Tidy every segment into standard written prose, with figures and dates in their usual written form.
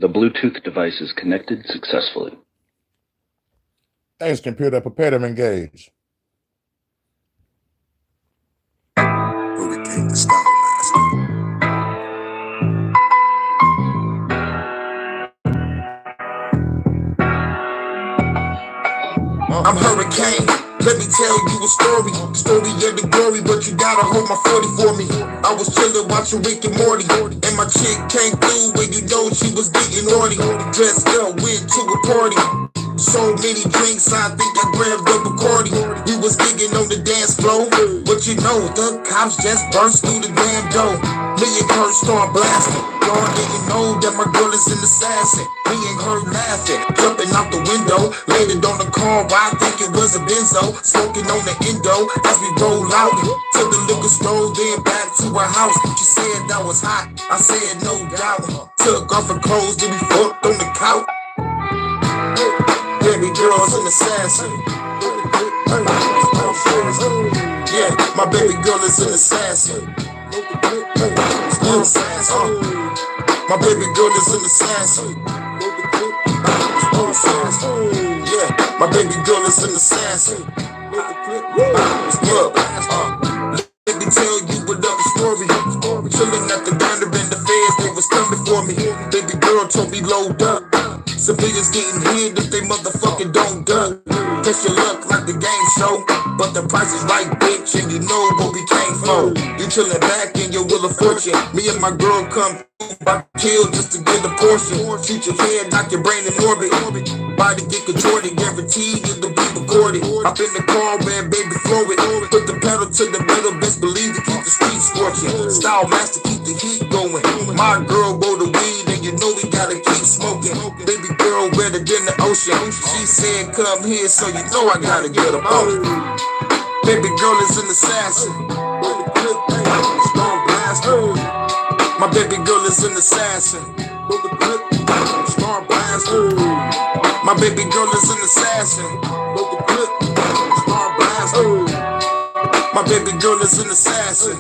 The Bluetooth device is connected successfully. Thanks, computer. Prepare to engage. Hurricane the Style Master. I'm Hurricane. Let me tell you a story of the glory, but you gotta hold my 40 for me. I was chillin' watching Rick and Morty, and my chick came through, and you know she was getting naughty. Dressed up, went to a party. So many drinks, I think I grabbed up a Bacardi. We was gigging on the dance floor, but you know the cops just burst through the damn door. Me and her start blasting. Y'all didn't know that my girl is an assassin. Me and her laughing, jumping out the window, landed on the car. I think it was a Benzo, smoking on the endo as we roll out to the liquor store, then back to her house. She said that was hot. I said no doubt. Took off her clothes, then we fucked on the couch. Baby girl's an assassin. Yeah, my baby girl is an assassin. My baby girl is an assassin. Yeah, my baby girl is an assassin. Look, let me tell you another story. Chilling at the diner and the feds, they was coming for me. Baby girl told me load up. Civilians getting hit if they motherfucking don't duck. Test your luck like the game show, but the price is right, bitch, and you know what we came for. You chillin' back in your wheel of fortune. Me and my girl come I kill just to get a portion. Shoot your head, knock your brain in orbit. Body get contorted, guaranteed it'll be recorded. Hop in the car, man, baby, throw it. Put the pedal to the metal, best believe to keep the streets scorching. Style master, keep the heat going. My girl roll the weed, and you know we gotta keep smoking. Baby girl wetter than the ocean. She said, come here, so you know I gotta get up on it. Baby girl is an assassin. Strong blast. My baby girl is an assassin. Strong blast. My baby girl is an assassin. Strong blast. My baby girl is an assassin.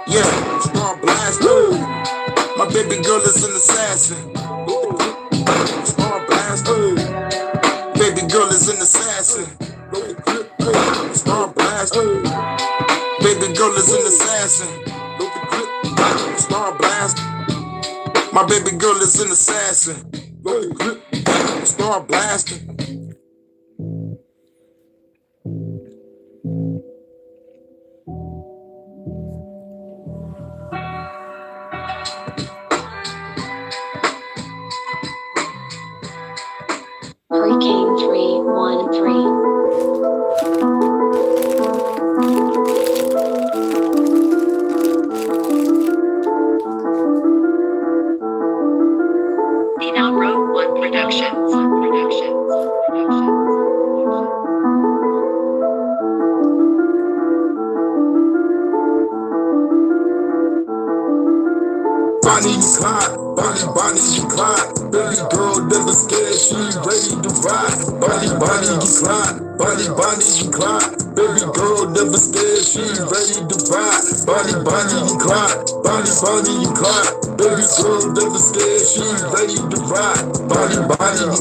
Yeah, strong blast. My baby girl is an assassin. Strong blast. Baby girl is an assassin. Strong blast. Baby girl is an assassin. Star blast. My baby girl is an assassin. Star blasting. Hurricane 313. Bonnie and Clyde, Bonnie and Clyde. Baby girl never scared, she ready to ride. Bonnie and Clyde, Bonnie and Clyde. Baby girl never scared, she ready to ride. Bonnie and Clyde, Bonnie and Clyde. Baby girl never scared, she ready to ride. Bonnie and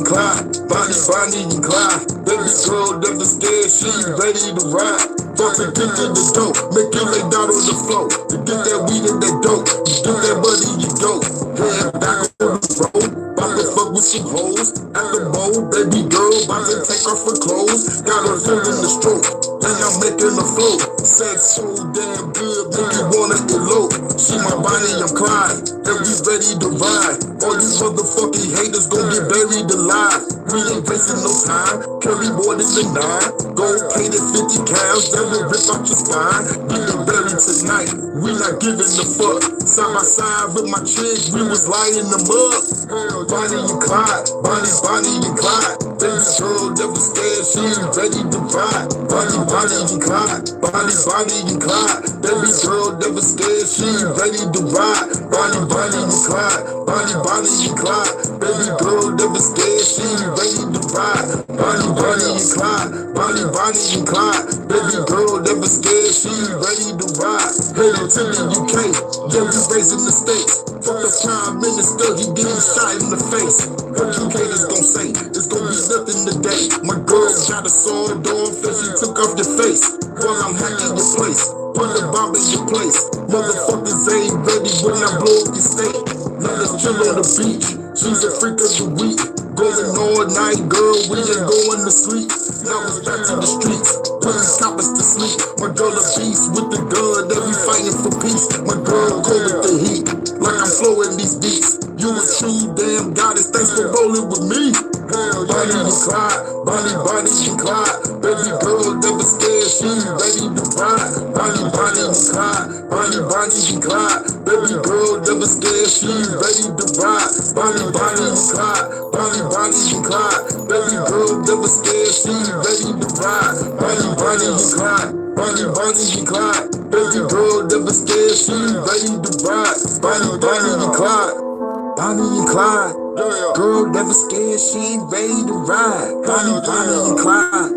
Clyde, Bonnie and Clyde. Baby girl never scared, she ready to ride. Fuck to get to the dope, make you lay down on the floor. To get that weed and that dope, get that money, you go. Head back on the road, bout to fuck with some hoes. At the bowl, baby girl, bout to take off her clothes. Got her feeling the stroke, and I'm making the flow. Sex so damn good, make you wanna elope. She my Bonnie, I'm Clyde, and we ready to ride. All these motherfucking haters gon' get buried alive. We ain't wasting no time, carry more than the 9. Gold painted 50 cows, that will rip out your spine. Getting buried tonight, we not giving a fuck. Side by side with my chick, we was lying them up. Bonnie and Clyde, Bonnie and Clyde. Baby girl never scared, she ready to ride. Bonnie and Clyde, Bonnie and Clyde. Baby girl never scared, she ready to ride. Bonnie and Clyde, Bonnie and Clyde. Baby girl never scared, she ready to ride. Bonnie and Clyde, Bonnie and Clyde. Baby girl never scared, she ready to ride. Headed to the UK, yeah, we raising the stakes. Fuck the prime minister, he getting shot in the face. What you haters gon' say? It's gon' be nothing today. My girl got a sword off and she took off your face. While I'm hacking your place, put a bomb in your place. Motherfuckers ain't ready when I blow up your state. Now let's chill on the beach. She's a freak of the week. Going all night, girl, we ain't going to sleep. Now it's back to the streets, putting coppers to sleep. My girl a beast with the gun, they be fighting for peace. My girl cold with the heat, like I'm flowing these beats. You a true damn goddess, thanks for rolling with me. Bonnie and Clyde, Bonnie and Clyde. Baby girl never scared, she ready to ride. Bonnie and Clyde, Bonnie and Clyde. Baby girl never scared, she ready to ride. Bonnie and Clyde, Bonnie and Clyde. Baby girl never scared, she ready to ride. Bonnie and Clyde, Bonnie and Clyde. Baby girl never scared, she ready to ride. Bonnie and Clyde, Bonnie and Clyde. Girl never scared, she ready to ride. Bonnie and Clyde,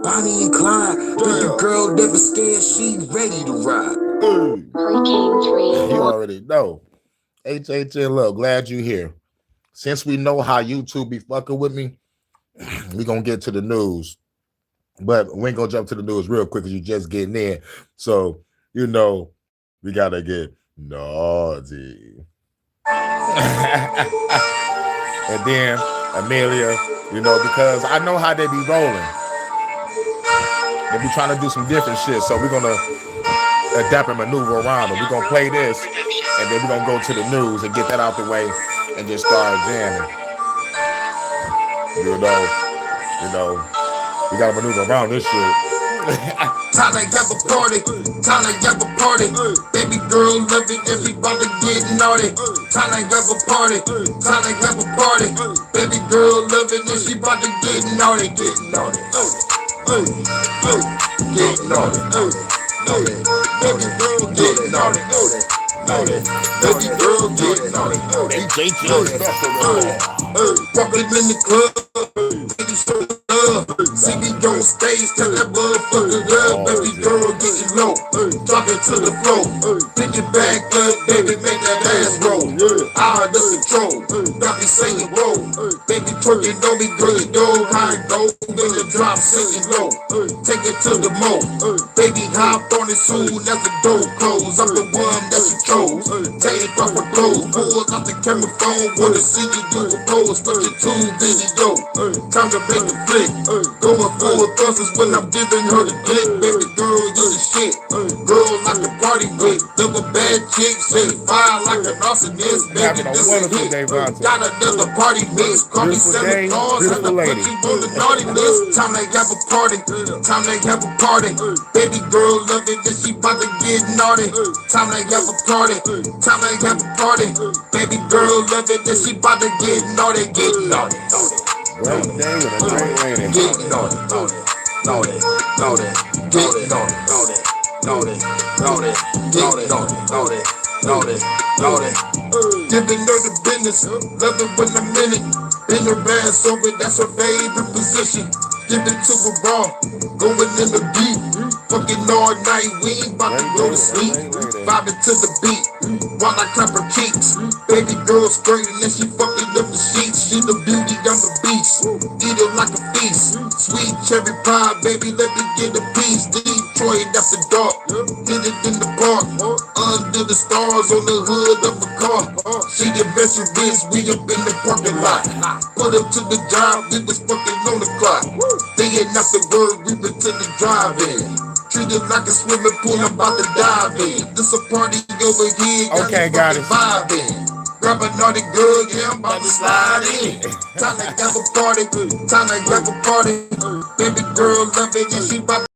Bonnie and Clyde. Baby girl never scared, she ready to ride. Hurricane 3. You already know. HHN, look, glad you here. Since we know how YouTube be fucking with me, we gonna get to the news. But we ain't gonna jump to the news real quick because you just getting in. So, you know, we gotta get naughty. And then Amelia, you know, because I know how they be rolling. They be trying to do some different shit. So we're gonna adapt and maneuver around it. We're gonna play this, and then we're gonna go to the news and get that out the way and just start jamming. You know, we gotta maneuver around this shit. Time to have a party, time to have a party. Baby girl love it, everybody get naughty. Time to have a party, time to have a party. Baby girl love it, and she about to get naughty, get naughty. Get naughty, naughty. Baby girl get naughty, naughty. Baby girl get naughty, walking in the club, baby show love. See me on stage, tell that motherfucker love. Baby girl getting low, drop it to the floor. Pick it back up, baby, make that ass roll. I under control, got me singing roll. Baby twerking on me, girl, you know how it go. In the drop, singing low, take it to the mo. Baby hop on it soon as the door close. I'm the one that you chose. Take off her clothes, pull out the camera phone. Wanna see you do a pose, put your tube video. Time to make a flick. Going full thrusters when I'm giving her the dick. Baby girl, you the shit. Girl like a party with. Love a bad chick, say fire like an arsonist. Baby, this is hit. Got another party mix. Call me Santa Claus. Have to put you on the naughty list. Time to have a party. Time to have a party. Baby girl love it, then she bout to get naughty. Time to have a party. Time to have a party. Baby girl love it, then she bout to get naughty. Get naughty. Great day with a great lady. Get naughty, naughty, naughty, naughty, get naughty, naughty, naughty, naughty, get naughty, naughty, naughty, naughty. Giving her the business, love it when I'm in it. In her ass over, that's her favorite position. Give it to her raw, going in the deep. Fucking all night, we ain't about to go to sleep. Vibing to the beat, while I clap her cheeks. Baby girl skirting and she fucking up the sheets. She the beauty, I'm the beast. Eat it like a feast. Sweet cherry pie, baby, let me get a piece. Detroit after dark, did it in the park. Under the stars on the hood of a car. She adventurous, we up in the parking lot. Put up to the job, it was fucking on the clock. Day and after work, we went to the drive-in. Treat it like a swimming pool, I'm about to dive in. This a party over here, Okay, got it. Vibing. Grab a naughty girl, yeah, I'm about to slide in. Time to have a party, time to have a party. Baby girl love it, and she about to.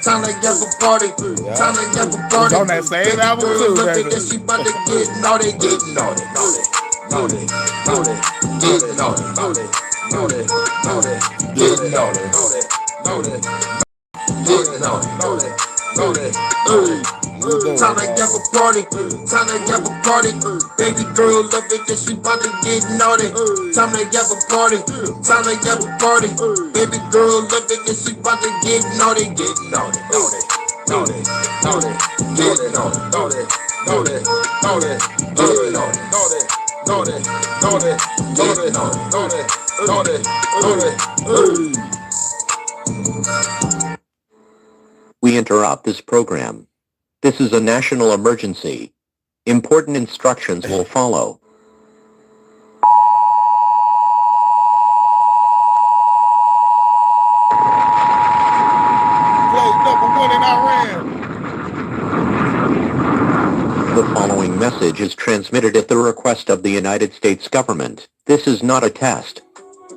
Time to have a party, time to have a party. On that same Baby album girl too, love baby. it, and she about to get naughty, get naughty, naughty, naughty, naughty, get naughty, naughty, naughty, naughty, get naughty, naughty, naughty. getting on it, know that, know that, time to have a party, time to have a party. Baby girl love it, that she bout to get naughty. Time to have a party, time to have a party. Baby girl love it, that she bout to get naughty, get naughty, know that, know that, get naughty, know that, know that, know that, get naughty, know that, know that, know that, get naughty, know that, know that, know that. We interrupt this program. This is a national emergency. Important instructions will follow. Place #1 in Iran. The following message is transmitted at the request of the United States government. This is not a test.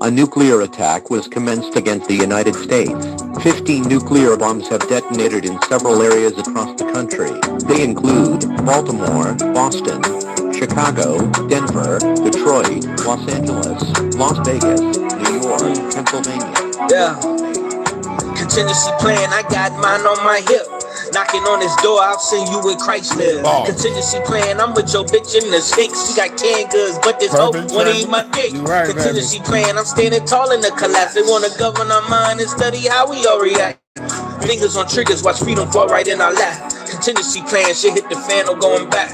A nuclear attack was commenced against the United States. 15 nuclear bombs have detonated in several areas across the country. They include Baltimore, Boston, Chicago, Denver, Detroit, Los Angeles, Las Vegas, New York, Pennsylvania. Yeah. Contingency plan, I got mine on my hip. Knocking on his door, I'll send you with Chrysler. Contingency plan, I'm with your bitch in the Sphinx. We got canned goods, but this hope wanna eat my dick. Right, Contingency plan, I'm standing tall in the collapse. They wanna govern our mind and study how we all react. Fingers on triggers, watch freedom fall right in our lap. Contingency plan, shit hit the fan, no going back.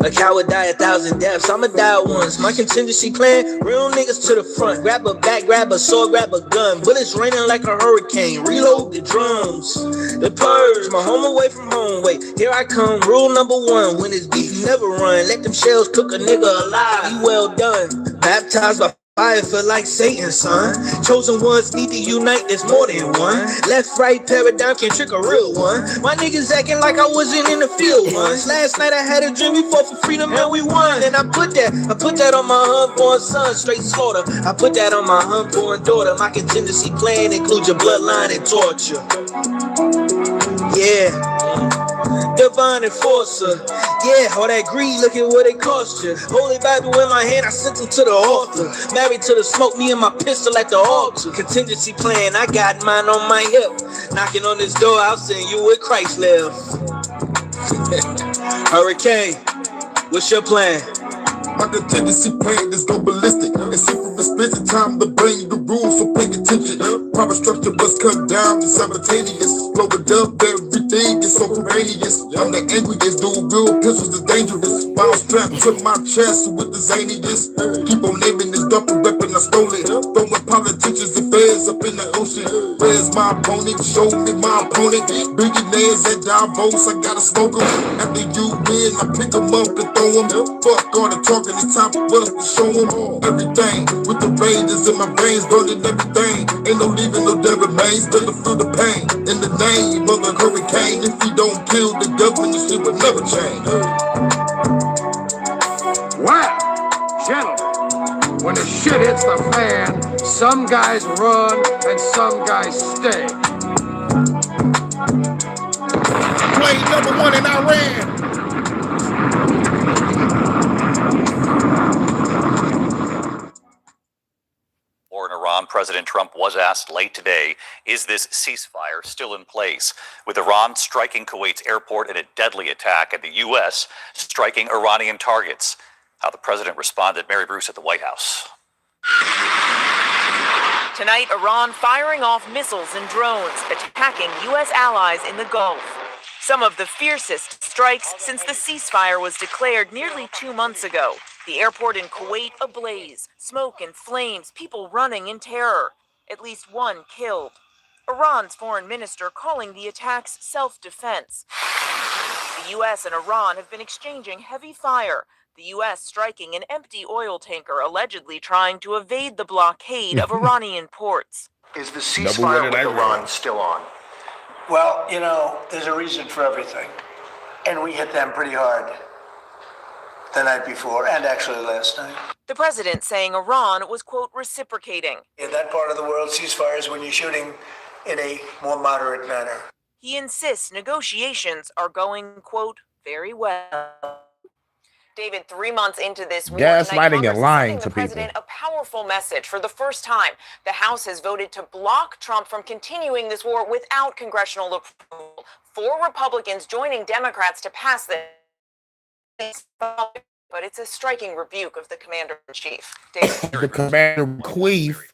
A coward die 1,000 deaths, I'ma die once. My contingency plan, real niggas to the front. Grab a bat, grab a sword, grab a gun. Bullets raining like a hurricane, reload the drums. The purge, my home away from home. Wait, here I come, rule number 1. When it's beef, you never run. Let them shells cook a nigga alive, you well done. Baptized by fire feel like Satan, son. Chosen ones need to unite, there's more than one. Left, right, paradigm can trick a real one. My niggas acting like I wasn't in the field once. Last night I had a dream, we fought for freedom and we won. And I put that on my unborn son, straight slaughter. I put that on my unborn daughter. My contingency plan includes your bloodline and torture. Yeah. Divine enforcer, yeah, all that greed, look at what it cost you. Holy Bible in my hand, I sent them to the altar. Married to the smoke, me and my pistol at the altar. Contingency plan, I got mine on my hip. Knocking on this door, I'll send you with Christ live. Hurricane, what's your plan? My contingency plan is go ballistic. It's super expensive time to bring the rules, so pay attention. Proper structure must cut down, it's simultaneous. Blow it up, everything is so courageous. I'm the angriest, dude, real pistols is dangerous. Ball strapped to my chest with the zaniness. Keep on naming this duffel weapon, I stole it. Throwing politicians and feds up in the ocean. Where's my opponent? Show me my opponent. Billionaires at Davos, I gotta smoke them. After you win, I pick them up and throw them. Fuck all the talking. It's time for us to show them everything. With the rangers in my veins, burning everything. Ain't no leaving, no dead remains. Better feel the pain. In the name of the hurricane, if we don't kill the government, this shit will never change. Well, gentlemen, when the shit hits the fan, some guys run and some guys stay. Plane #1 in Iran. In Iran, President Trump was asked late today, is this ceasefire still in place? With Iran striking Kuwait's airport in a deadly attack and the U.S. striking Iranian targets. How the president responded. Mary Bruce at the White House. Tonight, Iran firing off missiles and drones, attacking U.S. allies in the Gulf. Some of the fiercest strikes since the ceasefire was declared nearly 2 months ago. The airport in Kuwait ablaze, smoke and flames, people running in terror. At least 1 killed. Iran's foreign minister calling the attacks self-defense. The U.S. and Iran have been exchanging heavy fire, the U.S. striking an empty oil tanker allegedly trying to evade the blockade of Iranian ports. Is the ceasefire with Iran still on? Well, you know, there's a reason for everything. And we hit them pretty hard the night before and actually last night. The president saying Iran was, quote, reciprocating. In that part of the world, ceasefires when you're shooting in a more moderate manner. He insists negotiations are going, quote, very well. David, 3 months into this war, Gaslighting and lying the to president people. a powerful message. For the first time, the House has voted to block Trump from continuing this war without congressional approval. 4 Republicans joining Democrats to pass this, but it's a striking rebuke of the commander-in-chief. The commander-in-chief.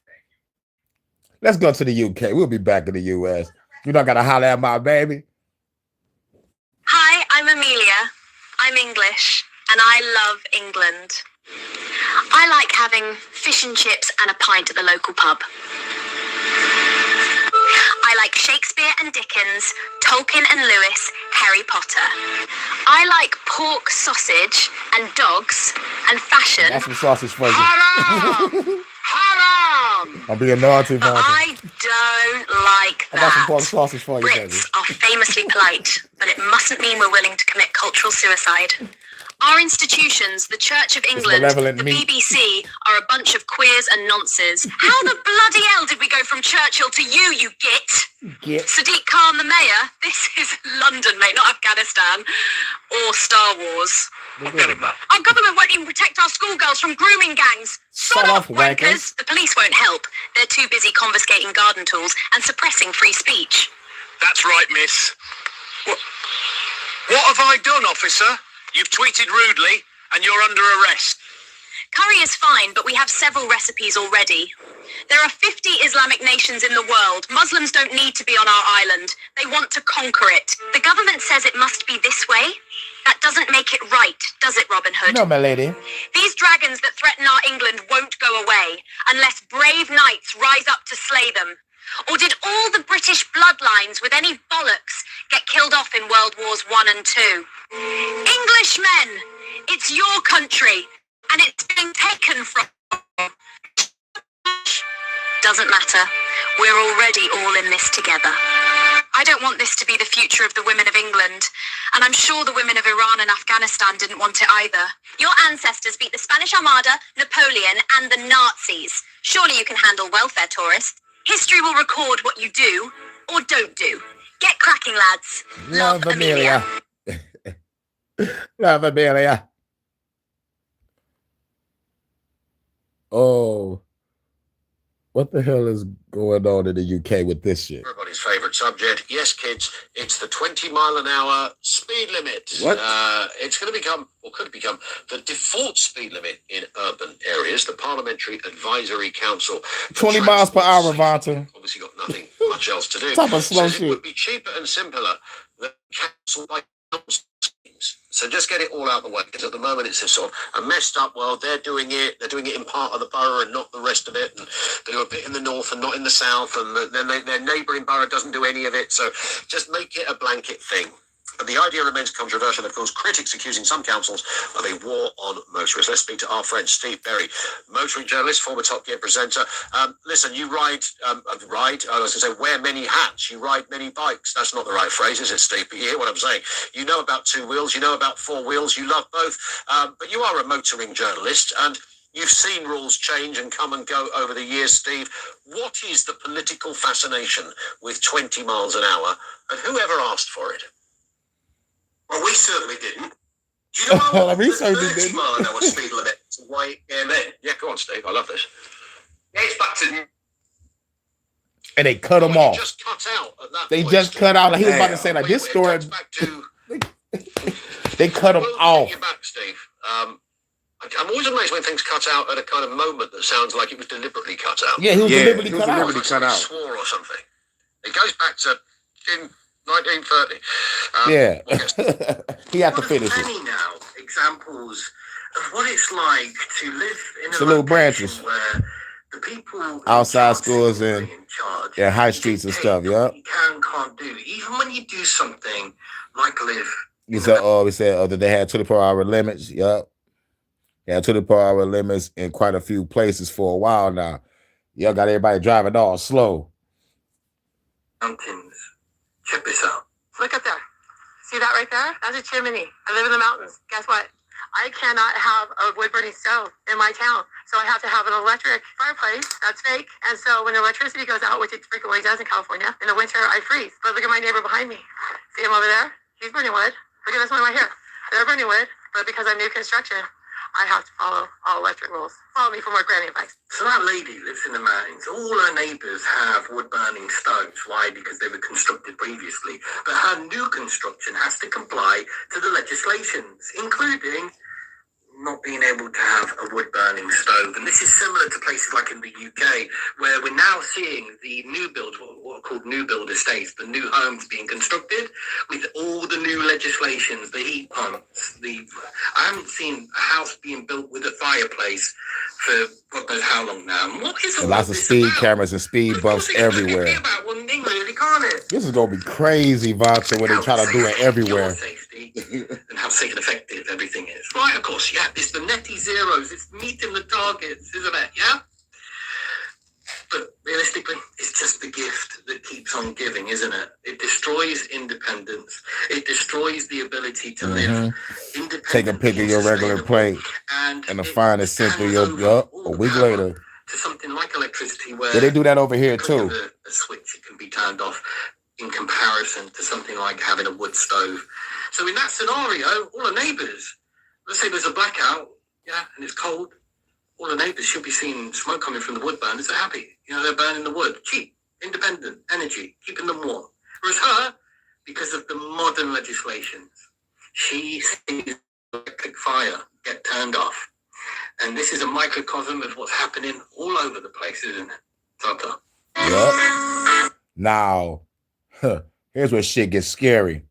Let's go to the UK. We'll be back in the US. You don't gotta holler at my baby. Hi, I'm Amelia. I'm English, and I love England. I like having fish and chips and a pint at the local pub. I like Shakespeare and Dickens, Tolkien and Lewis, Harry Potter. I like pork sausage and dogs and fashion. That's some sausage for you. Haram! Haram! I'll be a naughty But boy. I don't like I got some that. pork sausage for you, baby. Brits are famously polite, but it mustn't mean we're willing to commit cultural suicide. Our institutions, the Church of England, malevolent the meat. BBC, are a bunch of queers and nonces. How the bloody hell did we go from Churchill to you git? Sadiq Khan, the mayor? This is London, mate, not Afghanistan. Or Star Wars. Our government won't even protect our schoolgirls from grooming gangs. Sod off, wankers. The police won't help. They're too busy confiscating garden tools and suppressing free speech. That's right, miss. What have I done, officer? You've tweeted rudely, and you're under arrest. Curry is fine, but we have several recipes already. There are 50 Islamic nations in the world. Muslims don't need to be on our island. They want to conquer it. The government says it must be this way. That doesn't make it right, does it, Robin Hood? No, my lady. These dragons that threaten our England won't go away unless brave knights rise up to slay them. Or did all the British bloodlines with any bollocks get killed off in World Wars I and II? Englishmen, it's your country, and it's being taken from. Doesn't matter. We're already all in this together. I don't want this to be the future of the women of England, and I'm sure the women of Iran and Afghanistan didn't want it either. Your ancestors beat the Spanish Armada, Napoleon, and the Nazis. Surely you can handle welfare tourists. History will record what you do or don't do. Get cracking, lads. Love Amelia. Love Amelia. Oh, what the hell is going on in the UK with this shit? Everybody's favourite subject. Yes, kids, it's the 20-mile-an-hour speed limit. What? It's going to become, or could become, the default speed limit in urban areas. The Parliamentary Advisory Council. 20 miles per hour, Vanta. Obviously got nothing much else to do. Talk about slow Says shit. it would be cheaper and simpler than council by council schemes. So just get it all out of the way, because at the moment it's a sort of a messed up world. They're doing it in part of the borough and not the rest of it, and they do a bit in the north and not in the south, and then their neighbouring borough doesn't do any of it. So just make it a blanket thing. But the idea remains controversial, of course. Critics accusing some councils of a war on motorists. Let's speak to our friend Steve Berry, motoring journalist, former Top Gear presenter. Listen, you I was going to say, wear many hats. You ride many bikes. That's not the right phrase, is it, Steve? But you hear what I'm saying. You know about two wheels. You know about four wheels. You love both. But you are a motoring journalist, and you've seen rules change and come and go over the years, Steve. What is the political fascination with 20 miles an hour, and whoever asked for it? Well, we certainly didn't. Do you know what? We certainly 30 didn't. mile an hour speed limit to why it came in. Yeah, go on, Steve. I love this. It's back to. And they cut him off. Just cut out at that They point, just Steve. cut out. He was about to say, like, this story. It goes back to, They cut him We'll off. take you back, Steve. I'm always amazed when things cut out at a kind of moment that sounds like it was deliberately cut out. Yeah, he was deliberately cut out. Like somebody swore or something. It goes back to in 1930. Yeah. He had to finish it. Many now examples of what it's like to live in It's a the little location branches. where the people in Outside charge schools are and in charge. yeah, high streets and stuff. Dictate Yeah. what you can't do. Even when you do something like live. We said that they had 24-hour limits. Yep. They had 24-hour limits in quite a few places for a while now. Y'all got everybody driving all slow. Mountains. Check this out. Look up there. See that right there? That's a chimney. I live in the mountains. Guess what? I cannot have a wood-burning stove in my town. So I have to have an electric fireplace. That's fake. And so when the electricity goes out, which it frequently does in California, in the winter, I freeze. But look at my neighbor behind me. See him over there? He's burning wood. Look at this one right here. They're burning wood. But because I'm new construction, I have to follow all electric rules. Follow me for more granny advice. So that lady lives in the mountains. All her neighbours have wood-burning stoves. Why? Because they were constructed previously. But her new construction has to comply to the legislations, including not being able to have a wood-burning stove. And this is similar to places like in the UK, where we're now seeing the new builds, what are called new build estates, the new homes being constructed with all the new legislations, the heat pumps, I haven't seen a house being built with a fireplace for God knows how long now. And what is all lots of speed cameras and speed bumps everywhere. about one thing, really, can't it? This is gonna be crazy, Vonta, when they try to do it everywhere. And how safe and effective everything is. Right, of course, yeah. It's the netty zeros. It's meeting the targets, isn't it? Yeah? But realistically, it's just the gift that keeps on giving, isn't it? It destroys independence. It destroys the ability to live independently. Take a pic of your regular plate and the fine is sent through your a week later. To something like electricity where they do that over here too. A switch, it can be turned off in comparison to something like having a wood stove. So in that scenario, all the neighbours, let's say there's a blackout, yeah, and it's cold, all the neighbours should be seeing smoke coming from the wood burners. They're happy. You know, they're burning the wood. Cheap, independent, energy, keeping them warm. Whereas her, because of the modern legislations, she sees electric fire get turned off. And this is a microcosm of what's happening all over the place, isn't it? Tata. Yep. Now, here's where shit gets scary.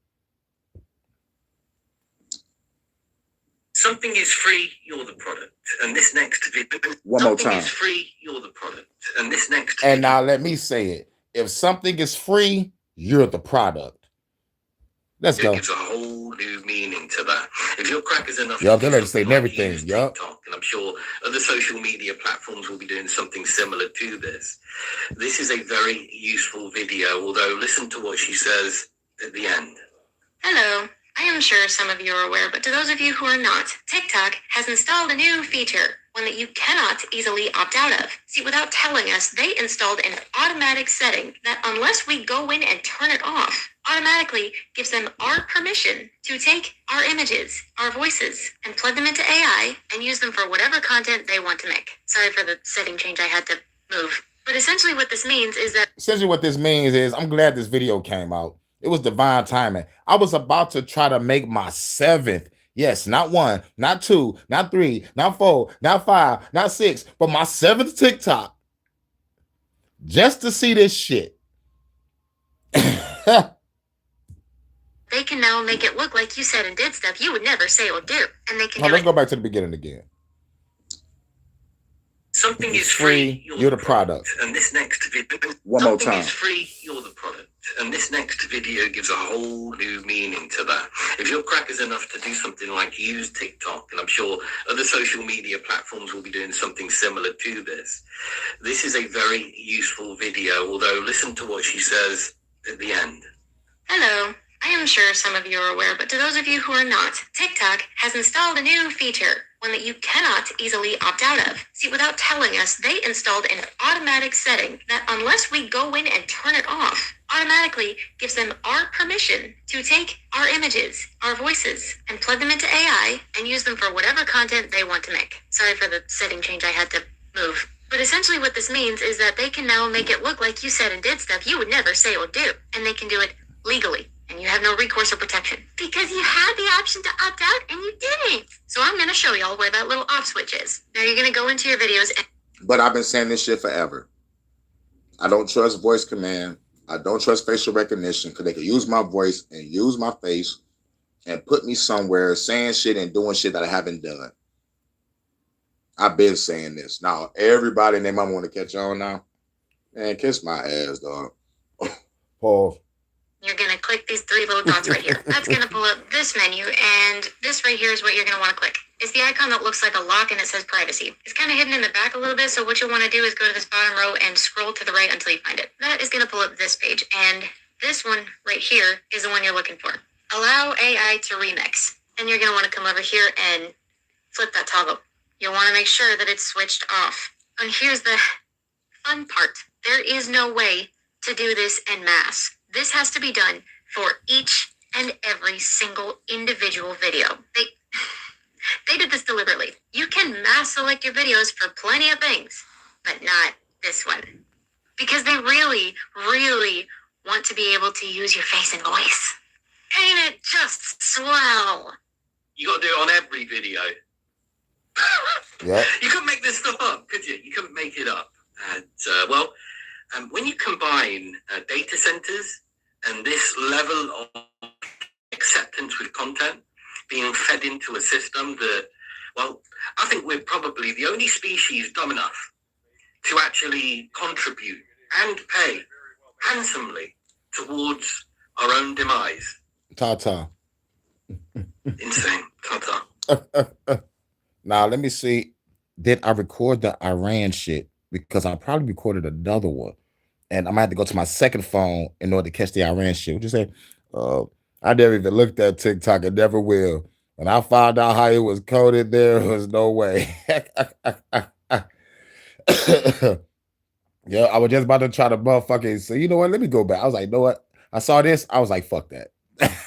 Something is free, you're the product. And this next video. One more time. Something is free, you're the product. And this next And now let me say it. If something is free, you're the product. Let's go. It gives a whole new meaning to that. If you're crackers enough, yup, they're legislating everything. Yup. TikTok, and I'm sure other social media platforms will be doing something similar to this. This is a very useful video, although listen to what she says at the end. Hello. I am sure some of you are aware, but to those of you who are not, TikTok has installed a new feature, one that you cannot easily opt out of. See, without telling us, they installed an automatic setting that, unless we go in and turn it off, automatically gives them our permission to take our images, our voices, and plug them into AI and use them for whatever content they want to make. Sorry for the setting change I had to move. But essentially what this means is that... I'm glad this video came out. It was divine timing. I was about to try to make my 7th. Yes, not 1, not 2, not 3, not 4, not 5, not 6, but my 7th TikTok. Just to see this shit. They can now make it look like you said and did stuff you would never say or do. And they can let's go back to the beginning again. Something is free, you're the product. And this next video. One more time. Something is free, you're the product. And this next video gives a whole new meaning to that. If you're crackers enough to do something like use TikTok, and I'm sure other social media platforms will be doing something similar to this, this is a very useful video, although listen to what she says at the end. Hello. I am sure some of you are aware, but to those of you who are not, TikTok has installed a new feature, one that you cannot easily opt out of. See, without telling us, they installed an automatic setting that, unless we go in and turn it off, automatically gives them our permission to take our images, our voices, and plug them into AI and use them for whatever content they want to make. Sorry for the setting change I had to move. But essentially what this means is that they can now make it look like you said and did stuff you would never say or do. And they can do it legally. And you have no recourse or protection. Because you had the option to opt out and you didn't. So I'm going to show y'all where that little off switch is. Now you're going to go into your videos and... But I've been saying this shit forever. I don't trust voice command. I don't trust facial recognition because they can use my voice and use my face and put me somewhere saying shit and doing shit that I haven't done. I've been saying this. Now, everybody and their mama want to catch on now. Man, kiss my ass, dog. Pause. You're going to click these 3 little dots right here. That's going to pull up this menu, and this right here is what you're going to want to click. It's the icon that looks like a lock and it says privacy. It's kind of hidden in the back a little bit, so what you'll want to do is go to this bottom row and scroll to the right until you find it. That is going to pull up this page, and this one right here is the one you're looking for. Allow AI to remix. And you're going to want to come over here and flip that toggle. You'll want to make sure that it's switched off. And here's the fun part. There is no way to do this en masse. This has to be done for each and every single individual video. They did this deliberately. You can mass select your videos for plenty of things, but not this one. Because they really, really want to be able to use your face and voice. Ain't it just swell? You got to do it on every video. Yeah. You couldn't make this stuff up, could you? You couldn't make it up. And, when you combine data centers and this level of acceptance with content being fed into a system that, well, I think we're probably the only species dumb enough to actually contribute and pay handsomely towards our own demise. Ta-ta. Insane. Ta-ta. Now, let me see. Did I record the Iran shit? Because I probably recorded another one. And I might have to go to my second phone in order to catch the Iran shit. Would you say, I never even looked at TikTok. I never will. When I found out how it was coded, there was no way. Yeah, I was just about to try to motherfucking say, you know what? Let me go back. I was like, you know what? I saw this. I was like, fuck that.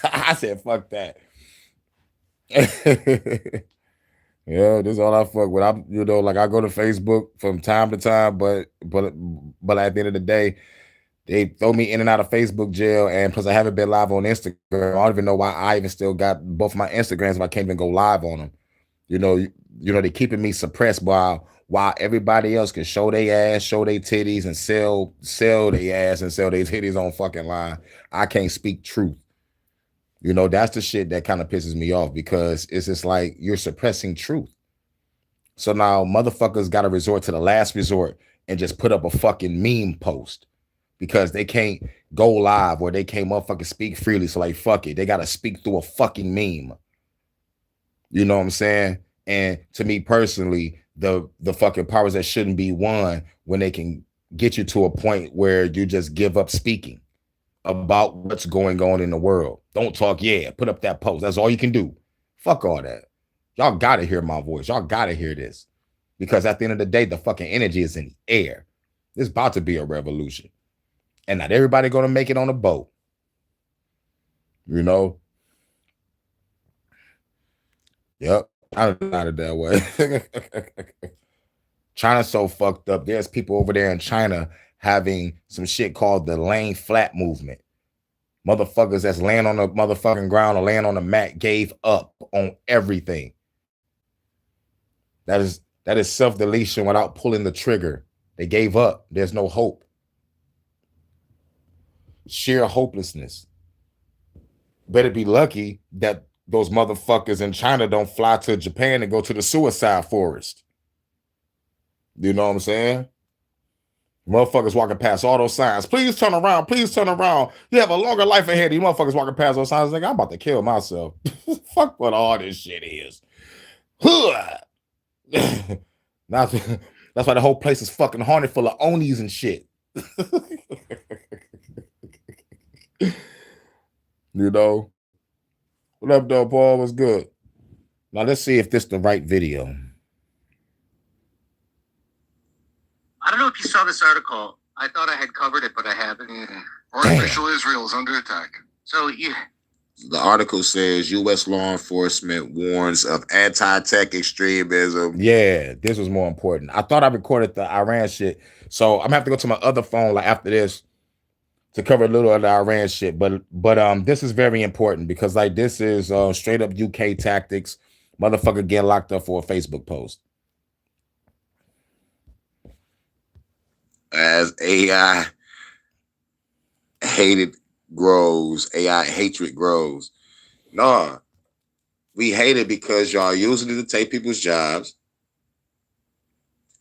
I said, fuck that. Yeah, this is all I fuck with. I'm, like I go to Facebook from time to time, but at the end of the day, they throw me in and out of Facebook jail, and plus I haven't been live on Instagram. I don't even know why I even still got both my Instagrams if I can't even go live on them. They're keeping me suppressed while everybody else can show their ass, show their titties, and sell their ass and sell their titties on fucking line. I can't speak truth. That's the shit that kind of pisses me off, because it's just like you're suppressing truth. So now motherfuckers got to resort to the last resort and just put up a fucking meme post because they can't go live or they can't motherfucking speak freely. So like, fuck it. They got to speak through a fucking meme. You know what I'm saying? And to me personally, the fucking powers that shouldn't be won when they can get you to a point where you just give up speaking about what's going on in the world. Don't talk, put up that post. That's all you can do. Fuck all that. Y'all gotta hear my voice. Y'all gotta hear this. Because at the end of the day, the fucking energy is in the air. It's about to be a revolution. And not everybody gonna make it on a boat. Yep. I got it that way. China's so fucked up. There's people over there in China having some shit called the laying flat movement. Motherfuckers that's laying on the motherfucking ground or laying on the mat gave up on everything. That is self-deletion without pulling the trigger. They gave up. There's no hope. Sheer hopelessness. Better be lucky that those motherfuckers in China don't fly to Japan and go to the suicide forest. You know what I'm saying? Motherfuckers walking past all those signs. Please turn around. Please turn around. You have a longer life ahead. You motherfuckers walking past those signs like, I'm about to kill myself. Fuck what all this shit is. That's why the whole place is fucking haunted full of Onis and shit. What up, though, Paul? What's good? Now let's see if this is the right video. I don't know if you saw this article. I thought I had covered it, but I haven't. Artificial Israel is under attack. So the article says U.S. law enforcement warns of anti-tech extremism. Yeah, this was more important. I thought I recorded the Iran shit, so I'm gonna have to go to my other phone like after this to cover a little of the Iran shit. But this is very important because like this is straight up UK tactics. Motherfucker getting locked up for a Facebook post. As AI hatred grows, Nah, we hate it because y'all using it to take people's jobs.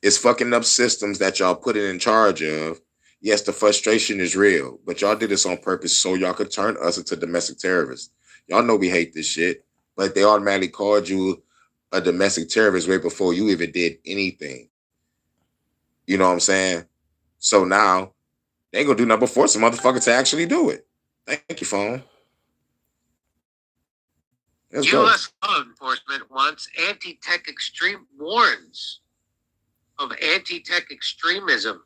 It's fucking up systems that y'all put it in charge of. Yes, the frustration is real, but y'all did this on purpose so y'all could turn us into domestic terrorists. Y'all know we hate this shit, but they automatically called you a domestic terrorist right before you even did anything. You know what I'm saying? So now they ain't gonna do nothing but force some motherfucker to actually do it. Thank you, phone. Let's go. U.S. law enforcement wants warns of anti-tech extremism.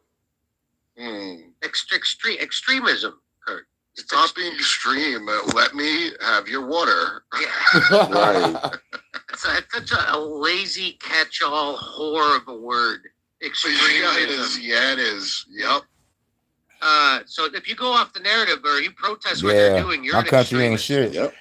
Extremism, Kurt. Stop being extreme. Let me have your water. Yeah. Right. such a lazy catch-all whore of a word. Extremism. Yeah, it is. Yeah, it is. Yep. So if you go off the narrative or you protest what they're doing, you're my an country ain't extremist. shit. Yep.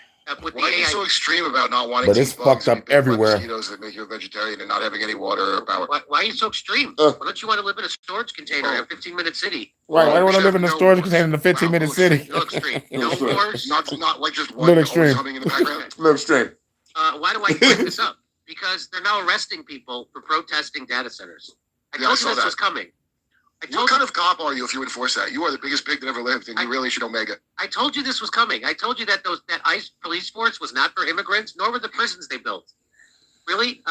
With Why are you so extreme about not wanting But to it's eat bugs fucked and up eat big fat everywhere. mosquitoes that make you a vegetarian and not having any water or power? Why are you so extreme? Why don't you want to live in a storage container in a 15-minute city? Right, I don't want to live in a storage container in a 15-minute city. No extreme. No wars. Not like just one Little always extreme. humming in the background. Little extreme. Why do I bring this up? Because they're now arresting people for protesting data centers. I told you this was coming. What kind of cop are you if you enforce that? You are the biggest pig that ever lived, and you really should omega. I told you this was coming. I told you that that ICE police force was not for immigrants, nor were the prisons they built. Really?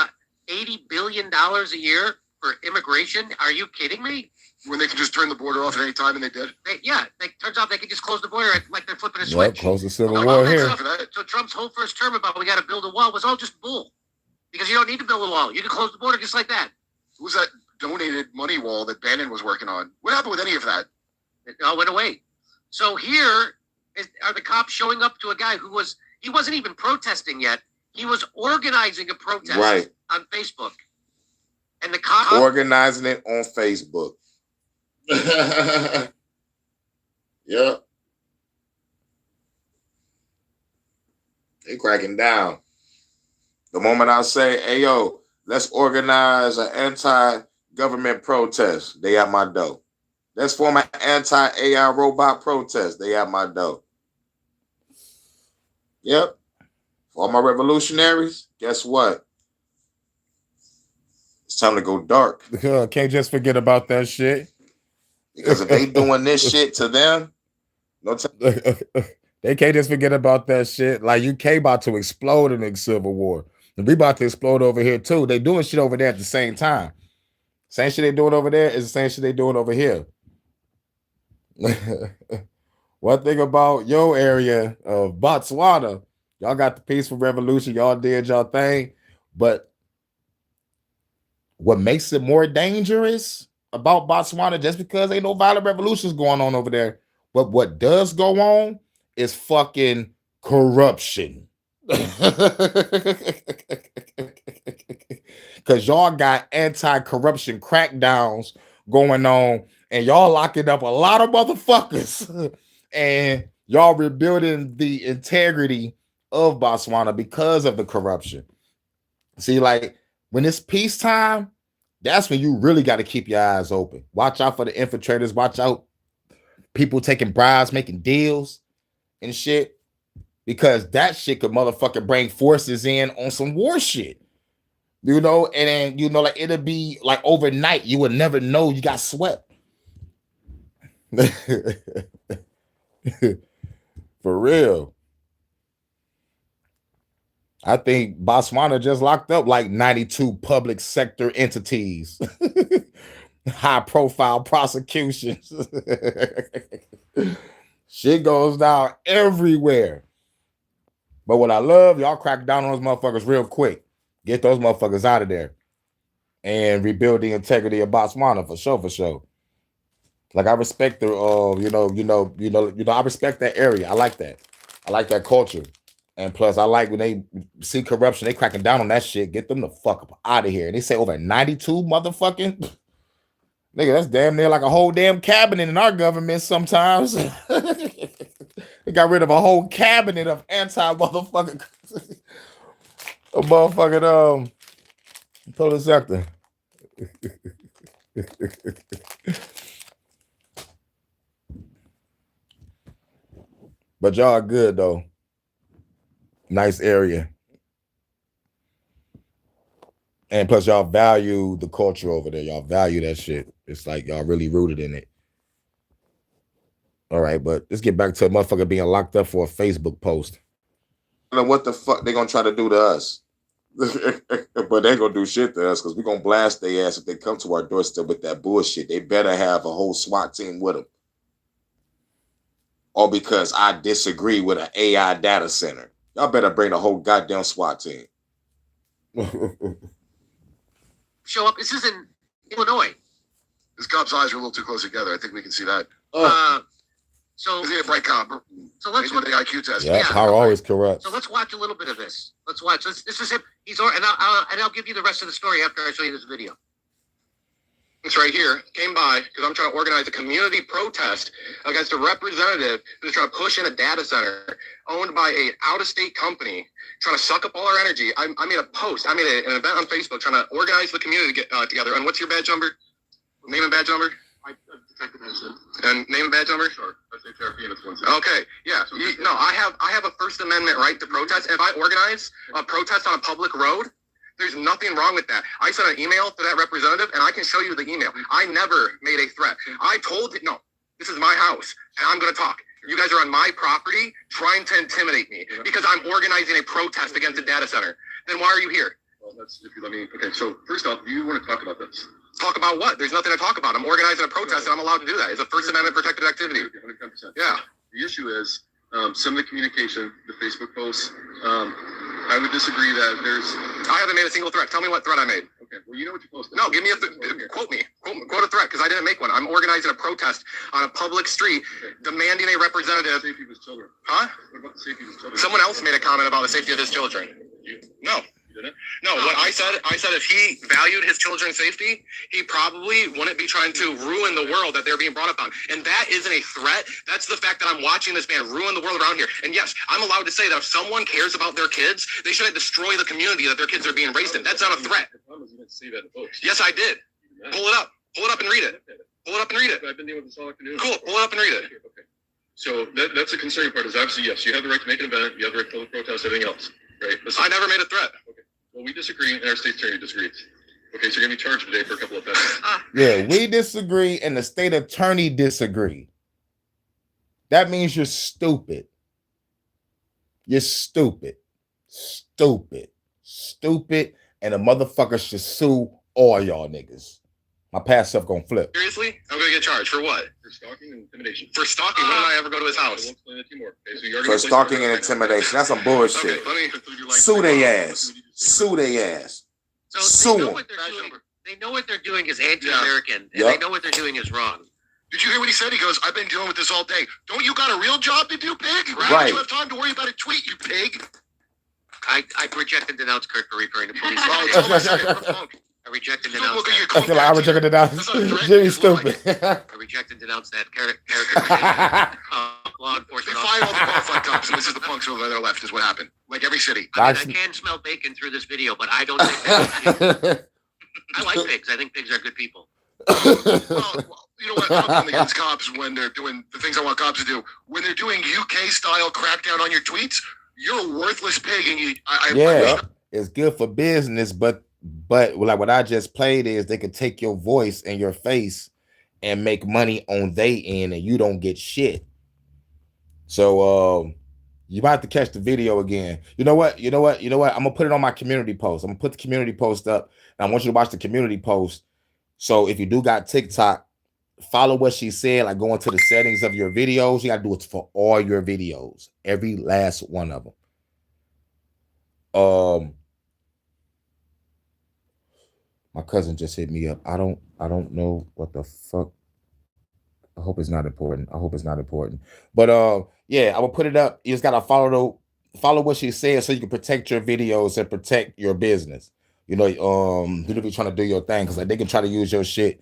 $80 billion a year for immigration? Are you kidding me? When they can just turn the border off at any time, and they did? Turns out they could just close the border like they're flipping a switch. Close the Civil War here. So Trump's whole first term about we got to build a wall was all just bull. Because you don't need to build a wall. You can close the border just like that. Who's that donated money wall that Bannon was working on? What happened with any of that? It all went away. So here are the cops showing up to a guy he wasn't even protesting yet. He was organizing a protest on Facebook. And the cops organizing it on Facebook. Yep. They cracking down. The moment I say, hey, yo, let's organize an anti-government protest, they at my door. Let's form an anti-AI robot protest, they at my door. Yep. For all my revolutionaries, guess what? It's time to go dark. Can't just forget about that shit. Because if they doing this shit to them, no time. They can't just forget about that shit. Like UK about to explode in the Civil War. And we about to explode over here too. They doing shit over there at the same time. Same shit they doing over there is the same shit they doing over here. One thing about your area of Botswana, y'all got the peaceful revolution, y'all did y'all thing, but what makes it more dangerous about Botswana, just because ain't no violent revolutions going on over there, but what does go on is fucking corruption. Because y'all got anti-corruption crackdowns going on, and y'all locking up a lot of motherfuckers, and y'all rebuilding the integrity of Botswana because of the corruption. See, like when it's peacetime, that's when you really got to keep your eyes open. Watch out for the infiltrators. Watch out people taking bribes, making deals and shit, because that shit could motherfucking bring forces in on some war shit. You know, and then, you know, like it'll be like overnight. You would never know you got swept. For real. I think Botswana just locked up like 92 public sector entities. High profile prosecutions. Shit goes down everywhere. But what I love, y'all crack down on those motherfuckers real quick. Get those motherfuckers out of there and rebuild the integrity of Botswana for sure, for sure. Like I respect the I respect that area. I like that. I like that culture. And plus, I like when they see corruption, they cracking down on that shit. Get them the fuck up out of here. And they say over 92 motherfucking nigga, that's damn near like a whole damn cabinet in our government sometimes. They got rid of a whole cabinet of anti-motherfucking a motherfucking total sector. But y'all are good though. Nice area. And plus y'all value the culture over there. Y'all value that shit. It's like y'all really rooted in it. All right, but let's get back to a motherfucker being locked up for a Facebook post. I don't know what the fuck they gonna try to do to us. But they ain't gonna do shit to us because we're gonna blast their ass if they come to our doorstep with that bullshit. They better have a whole SWAT team with them. Or because I disagree with an AI data center. Y'all better bring the whole goddamn SWAT team. Show up. This is in Illinois. This cop's eyes are a little too close together. I think we can see that. So is he a bright cop? So let's look at the IQ test. Yeah, power always corrupt. So let's watch a little bit of this. Let's watch. This is him. And I'll give you the rest of the story after I show you this video. It's right here. Came by because I'm trying to organize a community protest against a representative who's trying to push in a data center owned by a out-of-state company, trying to suck up all our energy. I made a post. I made an event on Facebook trying to organize the community to get together. And what's your badge number? Name and badge number? And name and badge number? Sure. Okay. Yeah. I have a First Amendment right to protest. If I organize a protest on a public road, there's nothing wrong with that. I sent an email to that representative, and I can show you the email. I never made a threat. I told him, no, this is my house, and I'm going to talk. You guys are on my property trying to intimidate me because I'm organizing a protest against a data center. Then why are you here? Well, if you let me. Okay, so first off, do you want to talk about this? Talk about what? There's nothing to talk about. I'm organizing a protest, and I'm allowed to do that. It's a First Amendment protected activity. 110%. Yeah. The issue is some of the communication, the Facebook posts. I would disagree that there's. I haven't made a single threat. Tell me what threat I made. Okay. Well, you know what you posted. No, give me quote me. Quote a threat because I didn't make one. I'm organizing a protest on a public street, demanding a representative. The safety of his children. Huh? What about the safety of his children? Someone else made a comment about the safety of his children. No. No, what I said if he valued his children's safety, he probably wouldn't be trying to ruin the world that they're being brought up on. And that isn't a threat. That's the fact that I'm watching this man ruin the world around here. And yes, I'm allowed to say that if someone cares about their kids, they shouldn't destroy the community that their kids are being raised in. That's not a threat. The problem is you didn't say that in the post. Yes, I did. Pull it up. Pull it up and read it. Pull it up and read it. I've been dealing with this all afternoon. Cool. Pull it up and read it. Okay. So that's the concerning part is obviously, yes, you have the right to make an event. You have the right to protest, everything else. Right? I never made a threat. Okay. Well, we disagree, and our state attorney disagrees. Okay, so you're going to be charged today for a couple of offenses. Yeah, we disagree, and the state attorney disagree. That means you're stupid. You're stupid. Stupid. Stupid, and the motherfucker should sue all y'all niggas. My past stuff gonna flip. Seriously? I'm going to get charged for what? For stalking and intimidation. For stalking? When did I ever go to his house? I won't explain that to you more. Okay, so you're For stalking and intimidation. That's some bullshit. Okay, Sue they ass. Sue they ass. So Sue they know them. what they're doing. They know what they're doing is anti-American, and they know what they're doing is wrong. Did you hear what he said? He goes, I've been dealing with this all day. Don't you got a real job to do, pig? Right. You have time to worry about a tweet, you pig. I reject and denounce Kurt for referring to police. I reject and denounce that. I feel like I rejected it down. Jimmy's stupid. I reject and denounce that character. Law enforcement. They fired all the qualified cops, and this is the punks over there left, is what happened. Like every city. I can smell bacon through this video, but I don't think that. I like pigs. I think pigs are good people. Well, you know what? I'm against cops when they're doing the things I want cops to do. When they're doing UK-style crackdown on your tweets, you're a worthless pig, and you. It's good for business, but like what I just played is they could take your voice and your face and make money on they end, and you don't get shit. So you might have to catch the video again. You know what? I'm gonna put it on my community post. I'm gonna put the community post up, and I want you to watch the community post. So if you do got TikTok, follow what she said, like go into the settings of your videos. You gotta do it for all your videos, every last one of them. My cousin just hit me up. I don't know what the fuck. I hope it's not important. But yeah, I will put it up. You just gotta follow what she said so you can protect your videos and protect your business. You know, you'll be trying to do your thing because like they can try to use your shit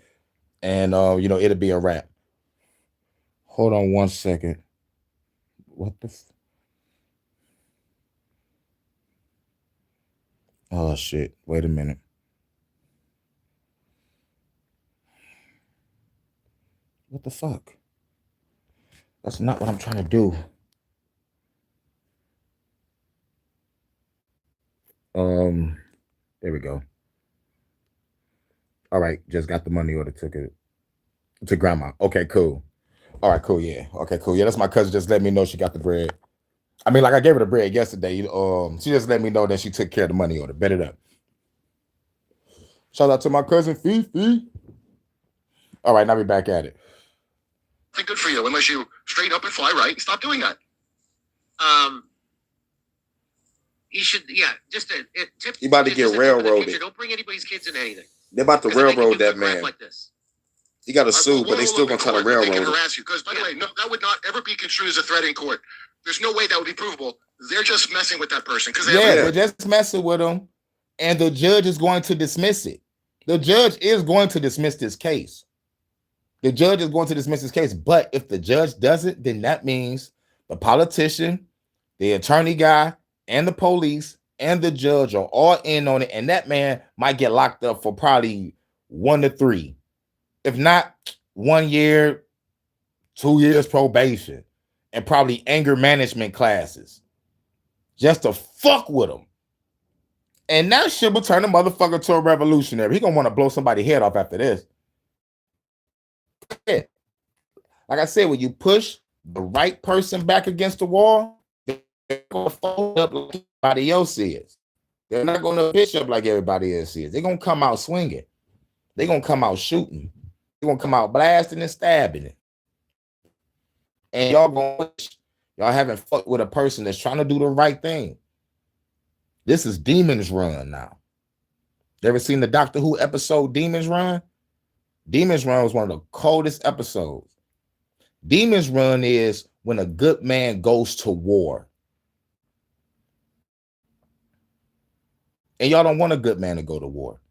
and it'll be a wrap. Hold on one second. What the oh shit. Wait a minute. What the fuck? That's not what I'm trying to do. There we go. All right, just got the money order ticket to grandma. Okay, cool. All right, cool. Yeah. Okay, cool. Yeah, that's my cousin. Just let me know she got the bread. I mean, like I gave her the bread yesterday. She just let me know that she took care of the money order. Bet it up. Shout out to my cousin Fifi. All right, now we're back at it. Good for you, unless you straighten up and fly right and stop doing that. You should, just a tip. You about to get railroaded. Don't bring anybody's kids into anything. They're about to railroad that man. Like this. He got to sue, but they still gonna try to railroad They can him. harass you because, by the way, no, that would not ever be construed as a threat in court. There's no way that would be provable. They're just messing with that person because they're just messing with him, and the judge is going to dismiss it. The judge is going to dismiss this case. The judge is going to dismiss this case, but if the judge does it, then that means the politician, the attorney guy, and the police and the judge are all in on it, and that man might get locked up for probably 1 to 3, if not 1 year, 2 years probation, and probably anger management classes, just to fuck with him. And that shit will turn the motherfucker to a revolutionary. He gonna want to blow somebody's head off after this. Like I said, when you push the right person back against the wall, they're gonna fold up like everybody else is. They're not gonna pitch up like everybody else is. They're gonna come out swinging. They're gonna come out shooting. They're gonna come out blasting and stabbing it. And y'all haven't fucked with a person that's trying to do the right thing. This is Demons Run now. You ever seen the Doctor Who episode Demons Run? Demons Run was one of the coldest episodes. Demons Run is when a good man goes to war. And y'all don't want a good man to go to war.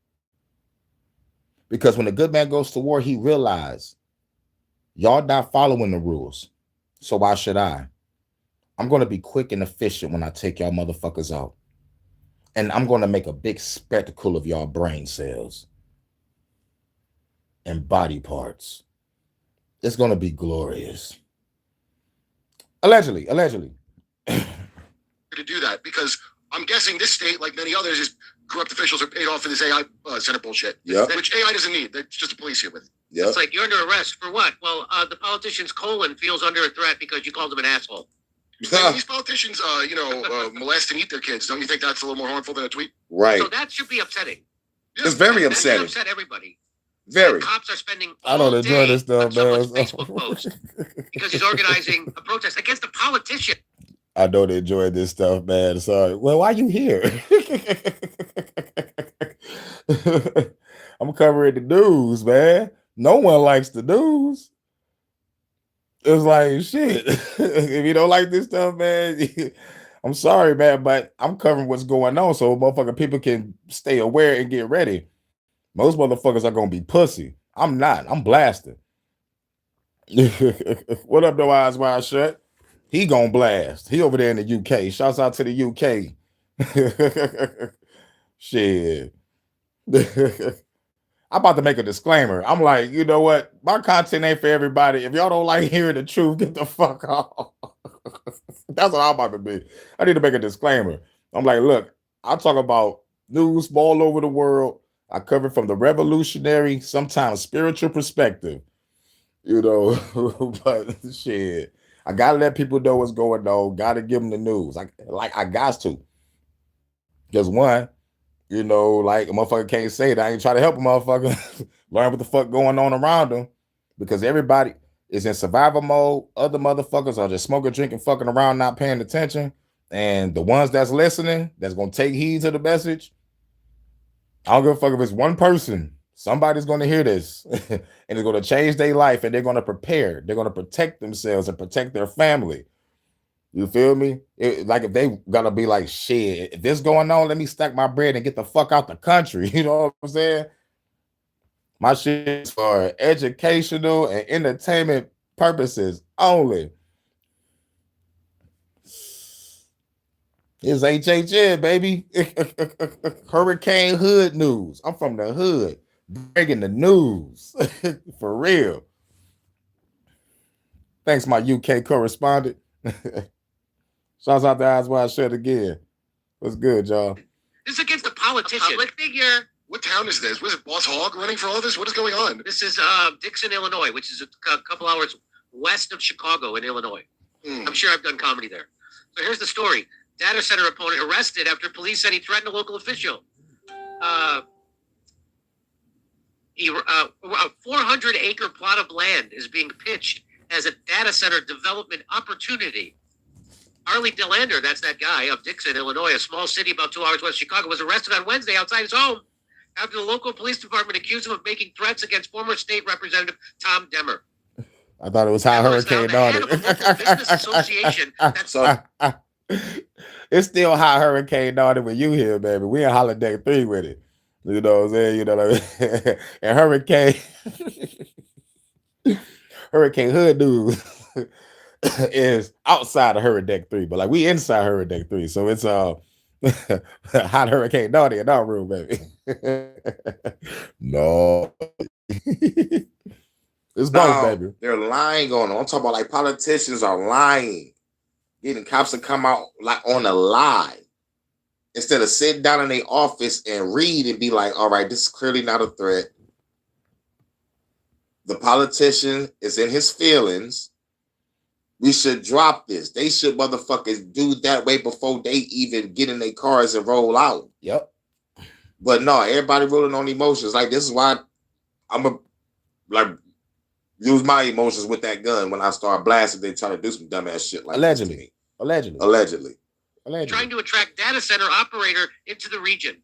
Because when a good man goes to war, he realizes y'all not following the rules. So why should I? I'm going to be quick and efficient when I take y'all motherfuckers out. And I'm going to make a big spectacle of y'all brain cells and body parts. It's going to be glorious. Allegedly. To do that, because I'm guessing this state, like many others, is corrupt officials are paid off for this AI Senate bullshit. Yep. Which AI doesn't need. They're just the police here with. Yep. It's like you're under arrest for what? Well, the politician's colon feels under a threat because you called him an asshole. These politicians, molest and eat their kids. Don't you think that's a little more harmful than a tweet? Right. So that should be upsetting. It's very That upsetting. should upset everybody. Very. And cops are spending I don't enjoy this stuff, man. Facebook post because he's organizing a protest against a politician. I don't enjoy this stuff, man. Sorry. Well, why you here? I'm covering the news, man. No one likes the news. It's like, shit. If you don't like this stuff, man, I'm sorry, man, but I'm covering what's going on so motherfucking people can stay aware and get ready. Most motherfuckers are going to be pussy. I'm not. I'm blasting. What up, though, Eyes Wide Shut? He gonna blast. He over there in the UK. Shouts out to the UK. Shit. I'm about to make a disclaimer. I'm like, you know what? My content ain't for everybody. If y'all don't like hearing the truth, get the fuck off. That's what I'm about to be. I need to make a disclaimer. I'm like, look, I talk about news all over the world. I cover from the revolutionary, sometimes spiritual perspective. You know, but shit. I gotta let people know what's going on. Gotta give them the news. I got to. Because one, you know, like a motherfucker can't say that. I ain't trying to help a motherfucker learn what the fuck going on around them. Because everybody is in survival mode. Other motherfuckers are just smoking, drinking, fucking around, not paying attention. And the ones that's listening, that's gonna take heed to the message. I don't give a fuck if it's one person. Somebody's going to hear this and it's going to change their life and they're going to prepare. They're going to protect themselves and protect their family. You feel me? Like if they got to be like, shit, if this going on, let me stack my bread and get the fuck out the country. You know what I'm saying? My shit is for educational and entertainment purposes only. It's HHN, baby. Hurricane Hood News. I'm from the hood. Breaking the news. For real. Thanks, my UK correspondent. Shouts out to Eyes Wide Shut again. What's good, y'all? This is against a politician. A public figure. What town is this? Was it Boss Hogg running for all this? What is going on? This is Dixon, Illinois, which is a couple hours west of Chicago in Illinois. I'm sure I've done comedy there. So here's the story. Data center opponent arrested after police said he threatened a local official. A 400-acre plot of land is being pitched as a data center development opportunity. Harley DeLander, that's that guy of Dixon, Illinois, a small city about 2 hours west of Chicago, was arrested on Wednesday outside his home after the local police department accused him of making threats against former state representative Tom Demmer. I thought it was High Hurricane Naughty. Business association that's It's still High Hurricane Naughty when you here, baby. We in Holiday 3 with it. You know what I'm saying? You know what I mean? And Hurricane Hood News is outside of Hurricane 3, but like we inside Hurricane 3. So it's Hot Hurricane Naughty in our room, baby. No. It's both, baby. They're lying on them. I'm talking about like politicians are lying, getting cops to come out like on a lie instead of sitting down in their office and read and be like, all right, this is clearly not a threat. The politician is in his feelings. We should drop this. They should motherfuckers do that way before they even get in their cars and roll out. Yep. But no, everybody rolling on emotions. Like, this is why I'm a like use my emotions with that gun when I start blasting. They try to do some dumbass shit like Allegedly. trying to attract data center operator into the region.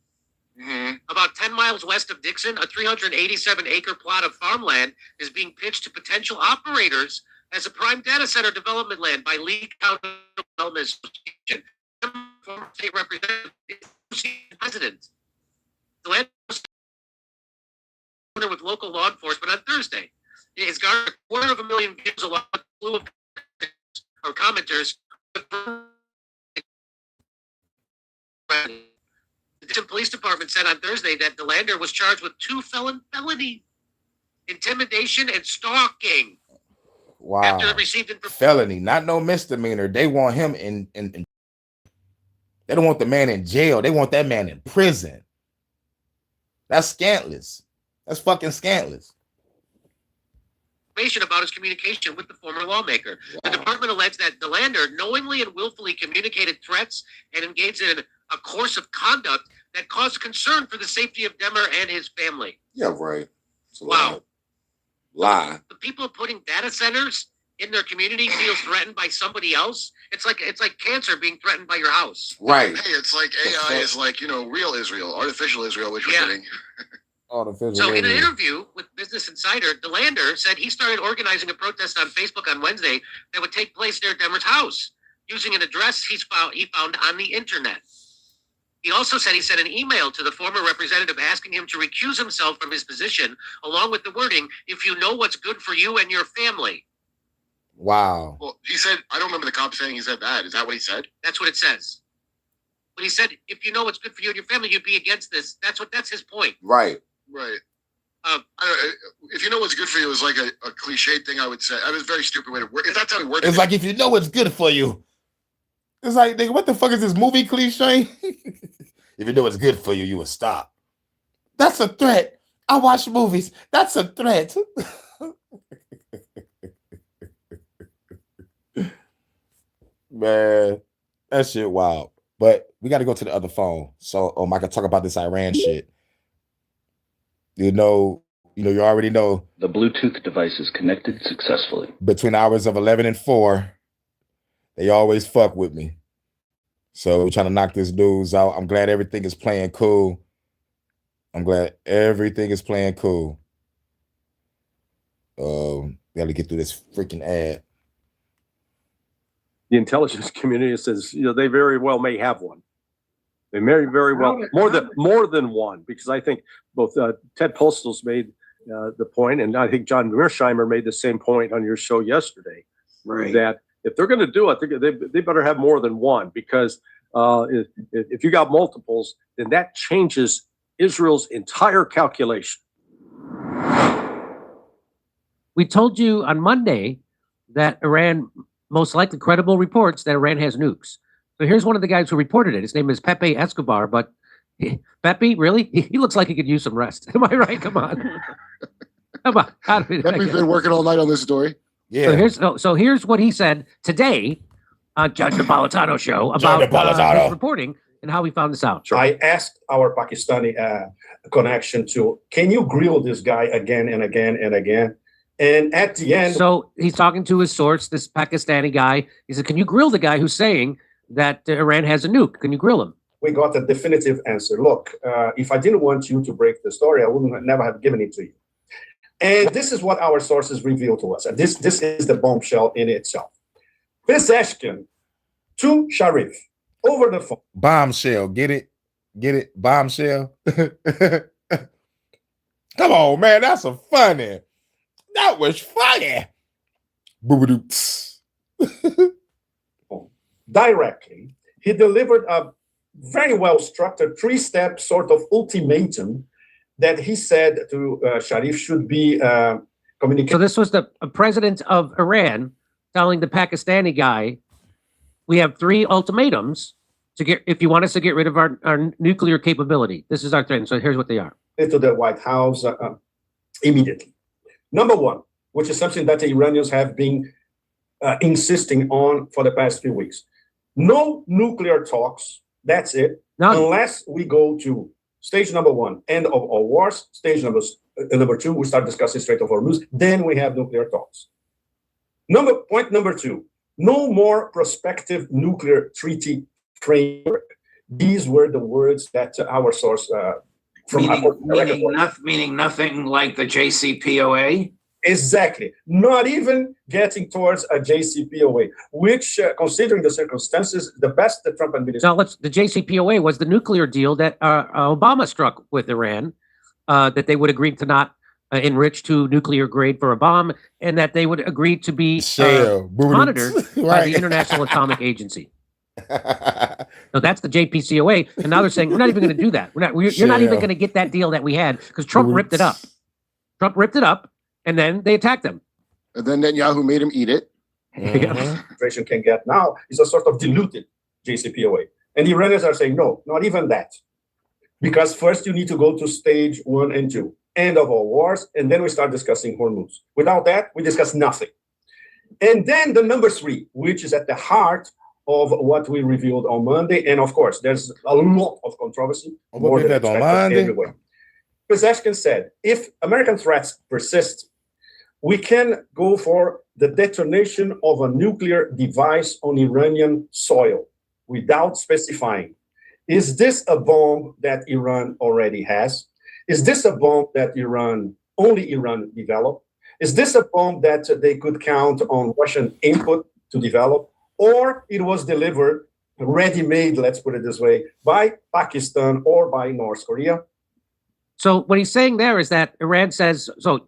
About 10 miles west of Dixon, a 387-acre plot of farmland is being pitched to potential operators as a prime data center development land by Lee County Development Association. Former state representative, president. The land was with local law enforcement on Thursday. It's garnered 250,000 views along with a slew of commenters. The Dixon Police Department said on Thursday that the lander was charged with 2 felonies: intimidation and stalking. Wow. After it received felony, not no misdemeanor. They want him in they don't want the man in jail. They want that man in prison. That's scantless. That's fucking scantless. Information about his communication with the former lawmaker. Wow. The department alleged that the lander knowingly and willfully communicated threats and engaged in a course of conduct that caused concern for the safety of Demmer and his family. Yeah, right. Wow. Lie. The people putting data centers in their community feel threatened by somebody else. It's like cancer being threatened by your house. Right. Hey, it's like AI is like, real Israel, artificial Israel, which we're getting. So in an interview with Business Insider, DeLander said he started organizing a protest on Facebook on Wednesday that would take place near Demmer's house using an address he found on the internet. He also said he sent an email to the former representative asking him to recuse himself from his position, along with the wording, "If you know what's good for you and your family." Wow. Well, he said, I don't remember the cop saying he said that. Is that what he said? That's what it says. But he said, if you know what's good for you and your family, you'd be against this. That's his point. Right. Right. If you know what's good for you is like a cliche thing, I would say. I was a very stupid way to work. If that's how it works. It's like, if you know what's good for you. It's like, nigga, what the fuck is this movie cliche? If you know what's good for you, you will stop. That's a threat. I watch movies. That's a threat. Man, that shit wild. But we got to go to the other phone. So I can talk about this Iran shit. You already know. The Bluetooth device is connected successfully. Between hours of 11 and 4, they always fuck with me. So we're trying to knock this news out. I'm glad everything is playing cool. Got to get through this freaking ad. The intelligence community says, they very well may have one. They may very well more than one, because I think both Ted Postle's made the point, and I think John Mearsheimer made the same point on your show yesterday. Right. That if they're going to do it, they better have more than one, because if you got multiples, then that changes Israel's entire calculation. We told you on Monday that Iran, most likely credible reports that Iran has nukes. So here's one of the guys who reported it. His name is Pepe Escobar, but Pepe, really? He looks like he could use some rest. Am I right? Come on. Pepe's been working all night on this story. Yeah. So here's what he said today on Judge Napolitano show about his reporting and how he found this out. I asked our Pakistani connection can you grill this guy again and again and again? And at the end... So he's talking to his source, this Pakistani guy. He said, can you grill the guy who's saying that Iran has a nuke? Can you grill him? we got a definitive answer. Look, if I didn't want you to break the story, I wouldn't never have given it to you. And this is what our sources reveal to us. And this is the bombshell in itself. Pezeshkian to Sharif over the phone. Bombshell, get it? Get it? Bombshell. Come on, man. That's a funny. That was funny. Directly, he delivered a very well structured 3-step sort of ultimatum that he said to Sharif should be communicated. So this was the president of Iran telling the Pakistani guy, we have 3 ultimatums to get, if you want us to get rid of our nuclear capability. This is our thing. So here's what they are. Into the White House immediately. Number 1, which is something that the Iranians have been insisting on for the past few weeks. No nuclear talks. That's it. None. Unless we go to stage number 1, end of all wars. Stage number 2, we start discussing Strait of Hormuz. Then we have nuclear talks. Point number 2, no more prospective nuclear treaty framework. These were the words that our source meaning nothing like the JCPOA. Exactly. Not even getting towards a JCPOA, which, considering the circumstances, the best the Trump administration. Now, the JCPOA was the nuclear deal that Obama struck with Iran, that they would agree to not enrich to nuclear grade for a bomb, and that they would agree to be monitored by the International Atomic Agency. So that's the JPCOA, and now they're saying we're not even going to do that. You're not even going to get that deal that we had because Trump ripped it up. Trump ripped it up. And then they attacked them. And then Netanyahu made him eat it. Administration can get now is a sort of diluted JCPOA. And the Iranians are saying, no, not even that. Because first you need to go to stage 1 and 2, end of all wars, and then we start discussing Hormuz. Without that, we discuss nothing. And then the number 3, which is at the heart of what we revealed on Monday. And of course, there's a lot of controversy. More than expected everywhere. Pezeshkian said, if American threats persist, we can go for the detonation of a nuclear device on Iranian soil without specifying. Is this a bomb that Iran already has? Is this a bomb that only Iran developed? Is this a bomb that they could count on Russian input to develop? Or it was delivered, ready-made, let's put it this way, by Pakistan or by North Korea? So what he's saying there is that Iran says, so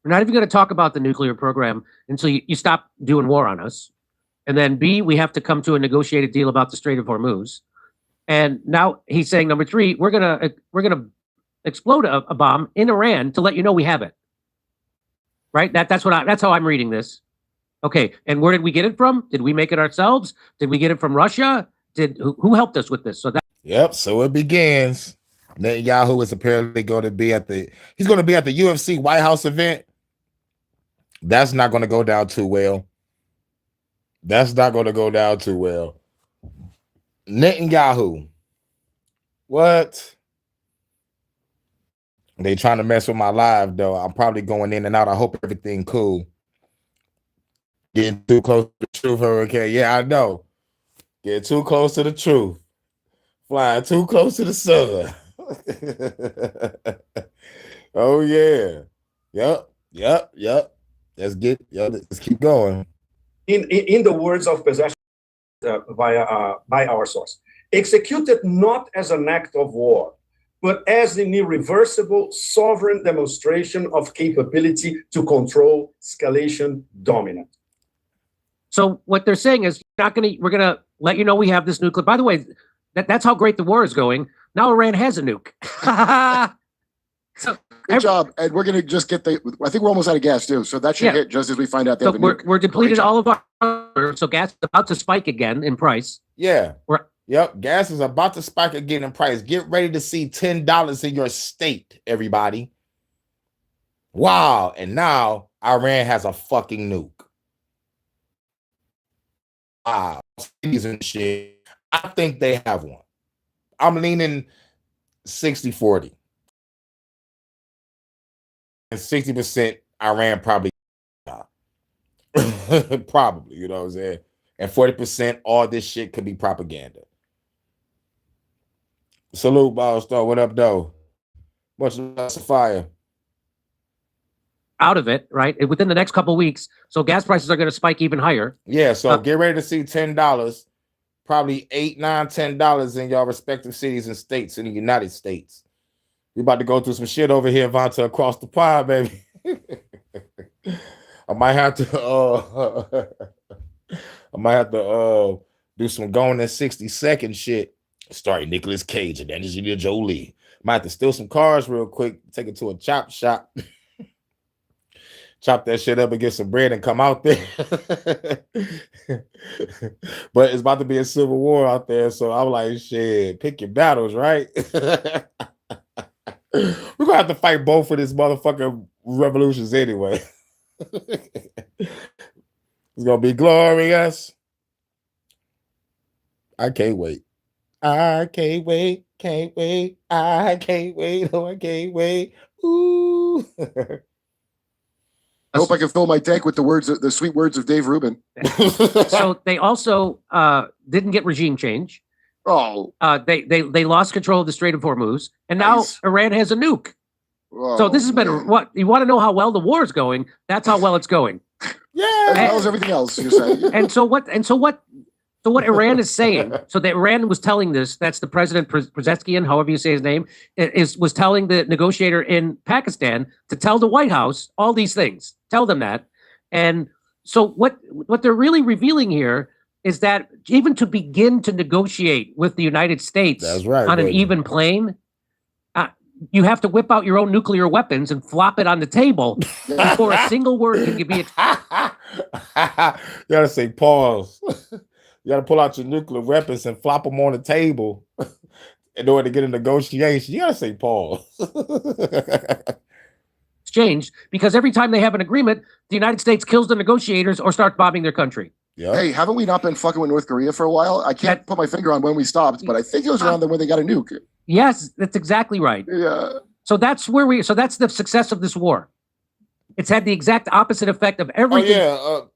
we're not even going to talk about the nuclear program until you stop doing war on us. And then B, we have to come to a negotiated deal about the Strait of Hormuz. And now he's saying, number 3, we're gonna explode a bomb in Iran to let you know we have it. Right? That's how I'm reading this. Okay, and where did we get it from? Did we make it ourselves? Did we get it from Russia? Who helped us with this? So so it begins. Netanyahu is apparently going to be at the UFC White House event. That's not going to go down too well. Netanyahu. What? They trying to mess with my live, though. I'm probably going in and out. I hope everything cool. Getting too close to the truth, Hurricane. Yeah, I know. Getting too close to the truth. Flying too close to the sun. Oh yeah. Yep. Let's keep going. In the words of Pezeshkian by our source, executed not as an act of war, but as an irreversible sovereign demonstration of capability to control escalation dominant. So what they're saying is we're gonna let you know we have this nuclear. By the way, that's how great the war is going. Now Iran has a nuke. So good job. And we're going to just get I think we're almost out of gas too. So that should hit just as we find out. We're depleted all of our, so gas is about to spike again in price. Yeah. Yep. Gas is about to spike again in price. Get ready to see $10 in your state, everybody. Wow. And now Iran has a fucking nuke. Wow. And shit. I think they have one. I'm leaning 60-40. And 60% Iran probably probably, you know what I'm saying? And 40% all this shit could be propaganda. Salute, Milestone. What up, though? Much love, fire. Out of it, right? Within the next couple of weeks. So gas prices are going to spike even higher. Yeah, so get ready to see $10, probably $8, $9, $10 in your respective cities and states in the United States. We about to go through some shit over here, Vonta, across the pond, baby. I might have to do some going in 60-second shit. Starring Nicolas Cage and Angelina Jolie. Might have to steal some cars real quick, take it to a chop shop. Chop that shit up and get some bread and come out there. But it's about to be a civil war out there, so I'm like, shit, pick your battles, right? We're gonna have to fight both of these motherfucking revolutions anyway. It's gonna be glorious. I can't wait. I can't wait, can't wait. I can't wait, oh, I can't wait. Ooh. I hope I can fill my tank with the sweet words of Dave Rubin. So they also didn't get regime change. Oh. They lost control of the Strait of Hormuz, and now Iran has a nuke. So this has been what you want to know how well the war is going. That's how well it's going. Yeah, as well as everything else you're saying. And so what Iran is saying, so that Iran was telling this, that's the President Pezeshkian, however you say his name, was telling the negotiator in Pakistan to tell the White House all these things. Tell them that. And so what they're really revealing here is that even to begin to negotiate with the United States on an even plane, you have to whip out your own nuclear weapons and flop it on the table before a single word can be. You gotta say pause. You gotta pull out your nuclear weapons and flop them on the table in order to get a negotiation. You gotta say pause. It's changed because every time they have an agreement, the United States kills the negotiators or starts bombing their country. Yeah. Hey, haven't we not been fucking with North Korea for a while? I can't put my finger on when we stopped, but I think it was around when they got a nuke. Yes, that's exactly right. Yeah. So that's that's the success of this war. It's had the exact opposite effect of everything. Oh,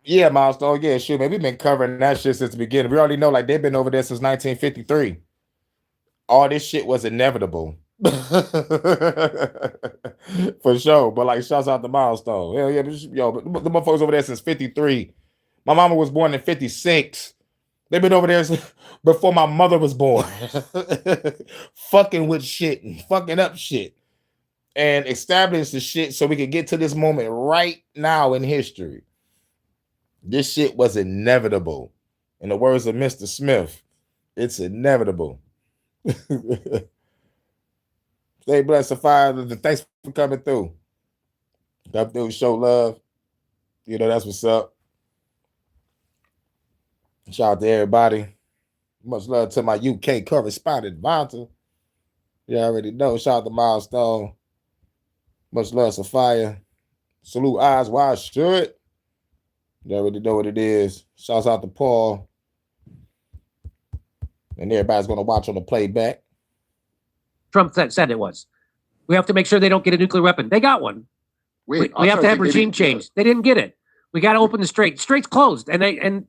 yeah, Milestone. Yeah, sure, man. We've been covering that shit since the beginning. We already know, like, they've been over there since 1953. All this shit was inevitable. For sure. But, like, shouts out to Milestone. Hell yeah, the motherfuckers over there since 53. My mama was born in 56. They've been over there before my mother was born. Fucking with shit and fucking up shit. And establish the shit so we can get to this moment right now in history. This shit was inevitable. In the words of Mr. Smith, it's inevitable. Stay blessed, Fire. Thanks for coming through. Come through, show love. You know, that's what's up. Shout out to everybody. Much love to my UK correspondent, Vonta. You already know. Shout out to Milestone. Much love, Sophia. Salute Eyes Wide Shut. You already know what it is. Shouts out to Paul. And everybody's going to watch on the playback. Trump said it was. We have to make sure they don't get a nuclear weapon. They got one. We have to have regime change. They didn't get it. We got to open the strait. Strait's closed, and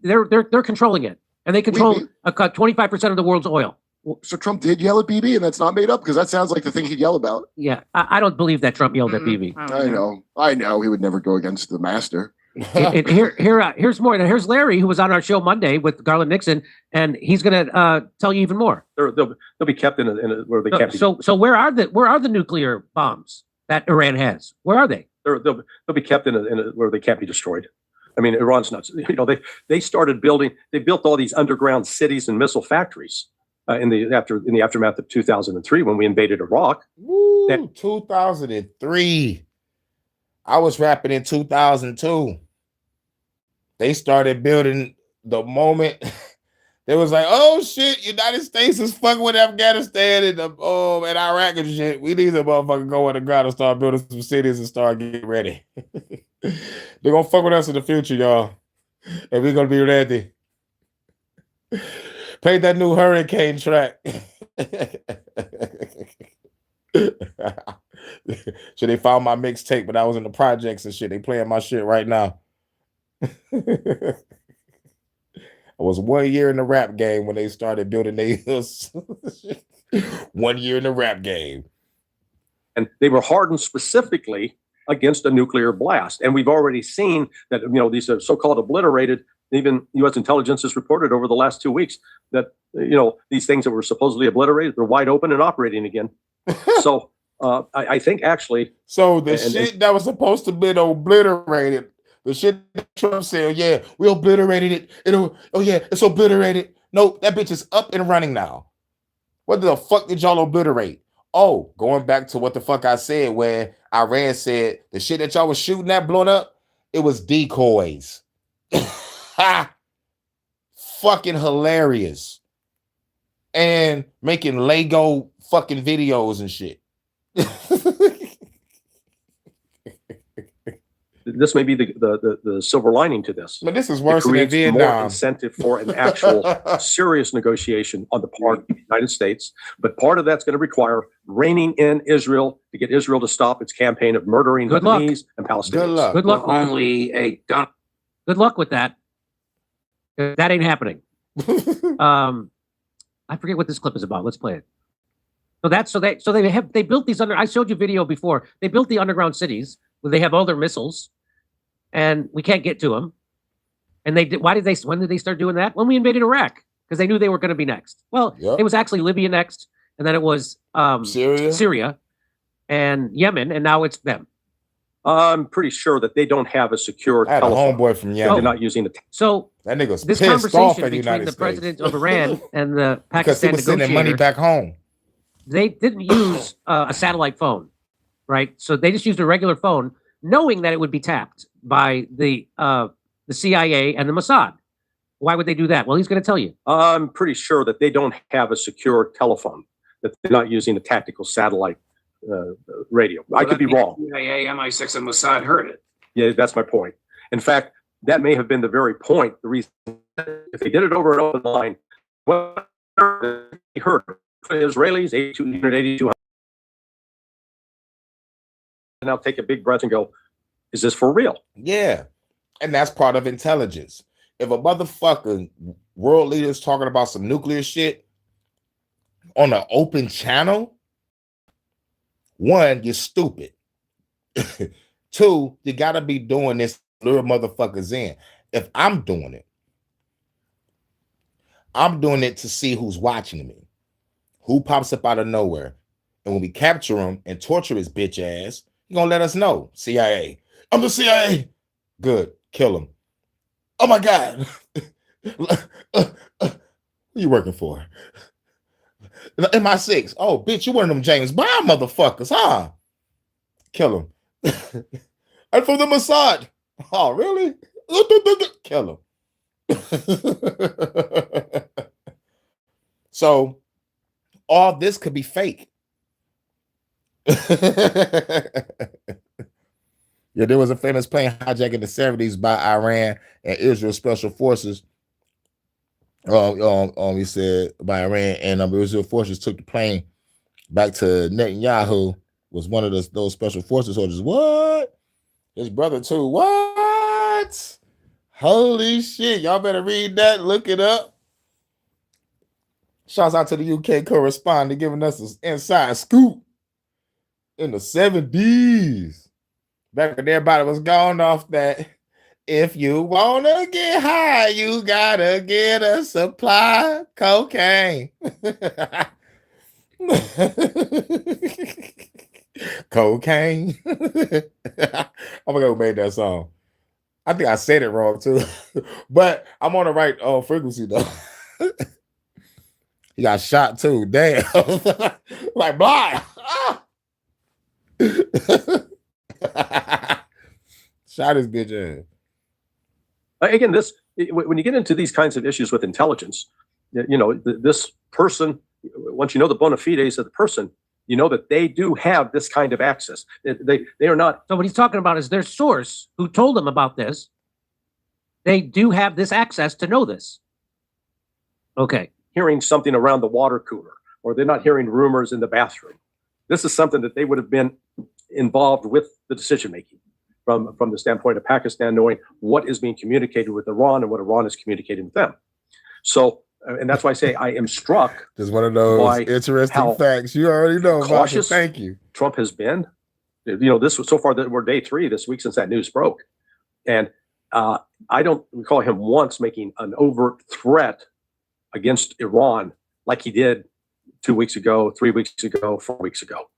they're controlling it, and they control 25% of the world's oil. So Trump did yell at Bibi, and that's not made up because that sounds like the thing he'd yell about. Yeah, I don't believe that Trump yelled at Bibi. I know, he would never go against the master. Here's more. Here's Larry, who was on our show Monday with Garland Nixon, and he's going to tell you even more. They'll be kept in where they can't be. So where are the nuclear bombs that Iran has? Where are they? They'll be kept in where they can't be destroyed. I mean, Iran's nuts. You know, they started building. They built all these underground cities and missile factories in the aftermath of 2003 when we invaded Iraq. 2003. I was rapping in 2002. They started building the moment they was like, oh shit, United States is fucking with Afghanistan and Iraq and shit. We need to motherfucking go on the ground and start building some cities and start getting ready. They're gonna fuck with us in the future, y'all. And we're gonna be ready. Play that new Hurricane track. So they found my mixtape, but I was in the projects and shit. They playing my shit right now. was 1 year in the rap game when they started building their 1 year in the rap game. And they were hardened specifically against a nuclear blast. And we've already seen that, these are so-called obliterated. Even U.S. intelligence has reported over the last 2 weeks that, these things that were supposedly obliterated, they're wide open and operating again. So I think actually. So the shit that was supposed to be obliterated, the shit that Trump said, yeah, we obliterated it. It's obliterated. No, that bitch is up and running now. What the fuck did y'all obliterate? Oh, going back to what the fuck I said when Iran said the shit that y'all was shooting at blowing up, it was decoys. Ha! Fucking hilarious. And making Lego fucking videos and shit. This may be the silver lining to this. But this is worse than More Vietnam. incentive for an actual serious negotiation on the part of the United States. But part of that's going to require reining in Israel to get Israel to stop its campaign of murdering Lebanese and Palestinians. Good luck. Only a done. Good luck with that. That ain't happening. I forget what this clip is about. Let's play it. So they built these I showed you video before. They built the underground cities where they have all their missiles, and we can't get to them. And they did. When did they start doing that? When we invaded Iraq, because they knew they were going to be next. Well, it was actually Libya next, and then it was Syria, and Yemen, and now it's them. I'm pretty sure that they don't have a secure I had telephone. a homeboy from Yemen. They're not using the. So that nigga's this pissed off conversation at the between United the States. president of Iran and the Because he Pakistan was sending money negotiator, back home. they didn't use a satellite phone, right? So they just used a regular phone, knowing that it would be tapped by the CIA and the Mossad. Why would they do that? Well, he's going to tell you. I'm pretty sure that they don't have a secure telephone, that they're not using a tactical satellite radio. I could be wrong. CIA, MI6, and Mossad heard it. Yeah, that's my point. In fact, that may have been the very point, the reason, if they did it over an open line, well, they heard Israelis, 8200. And now take a big breath and go, is this for real? Yeah. And that's part of intelligence. If a motherfucker world leaders talking about some nuclear shit on an open channel, one, you're stupid. Two, you gotta be doing this lure motherfuckers in. If I'm doing it to see who's watching me, who pops up out of nowhere. And when we capture him and torture his bitch ass, you're gonna let us know. CIA. I'm the CIA. Good. Kill him. Oh my God. Who you working for? MI6. Oh, bitch, you one of them James Bond motherfuckers, huh? Kill him. I'm from the Mossad. Oh, really? Kill him. So all this could be fake. Yeah, there was a famous plane hijack in the 70s by Iran and Israel Special Forces. He said by Iran, and Israel forces took the plane back to Netanyahu. Was one of those special forces soldiers. What? His brother too. What? Holy shit! Y'all better read that. Look it up. Shouts out to the UK correspondent giving us an inside scoop in the 70s. Back when everybody was going off that, if you wanna get high, you gotta get a supply of cocaine. Cocaine. I forgot who made that song. I think I said it wrong too, but I'm on the right frequency though. He got shot too. Damn. Like blind. Shot his bitch ass. Again, when you get into these kinds of issues with intelligence, this person, once you know the bona fides of the person, you know that they do have this kind of access. They are not. So what he's talking about is their source who told them about this. They do have this access to know this. Okay. Hearing something around the water cooler, or they're not hearing rumors in the bathroom. This is something that they would have been involved with the decision making from the standpoint of Pakistan, knowing what is being communicated with Iran and what Iran is communicating with them. So, and that's why I say I am struck. Just one of those by interesting how facts. You already know, Michael. cautious Thank you. Trump has been. You know, this was so far that we're day 3 this week since that news broke, and I don't recall him once making an overt threat against Iran like he did 2 weeks ago, 3 weeks ago, 4 weeks ago.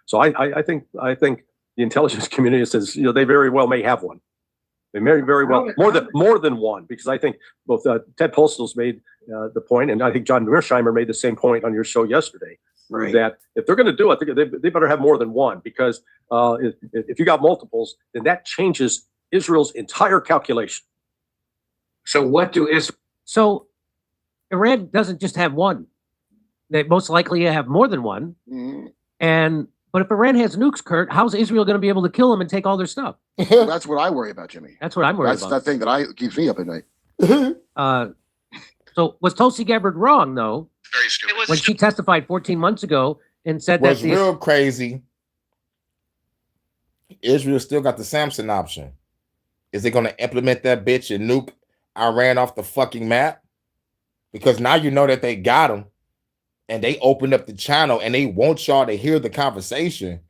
So I think the intelligence community says, you know, they very well may have one. They may very well more than one, because I think both Ted Postle's made the point, and I think John Mearsheimer made the same point on your show yesterday. Right. That if they're going to do it, they better have more than one, because if you got multiples, then that changes Israel's entire calculation. So what do Israel? So Iran doesn't just have one. They most likely have more than one. But if Iran has nukes, Kurt, how's Israel going to be able to kill them and take all their stuff? That's what I worry about, Jimmy. That's what I'm worried That's about. that thing that keeps me up at night. So was Tulsi Gabbard wrong, though, Very stupid. when she testified 14 months ago and said that What's real crazy, Israel still got the Samson option. Is they going to implement that bitch and nuke Iran off the fucking map? Because now you know that they got them, and they opened up the channel, and they want y'all to hear the conversation,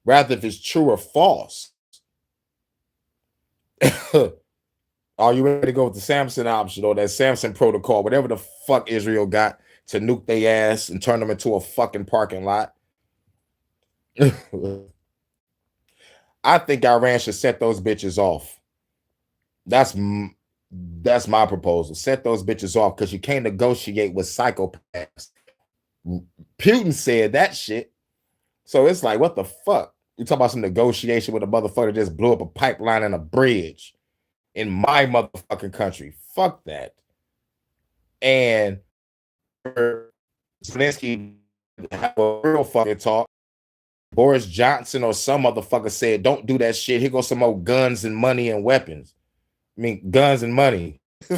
rather if it's true or false. Are you ready to go with the Samson option or that Samson protocol, whatever the fuck Israel got to nuke their ass and turn them into a fucking parking lot? I think Iran should set those bitches off. That's my proposal. Set those bitches off, because you can't negotiate with psychopaths. Putin said that shit. So it's like, what the fuck? You talk about some negotiation with a motherfucker that just blew up a pipeline and a bridge in my motherfucking country. Fuck that. And Zelensky have a real fucking talk. Boris Johnson or some motherfucker said, don't do that shit. Here goes some more guns and money and weapons. I mean, guns and money. I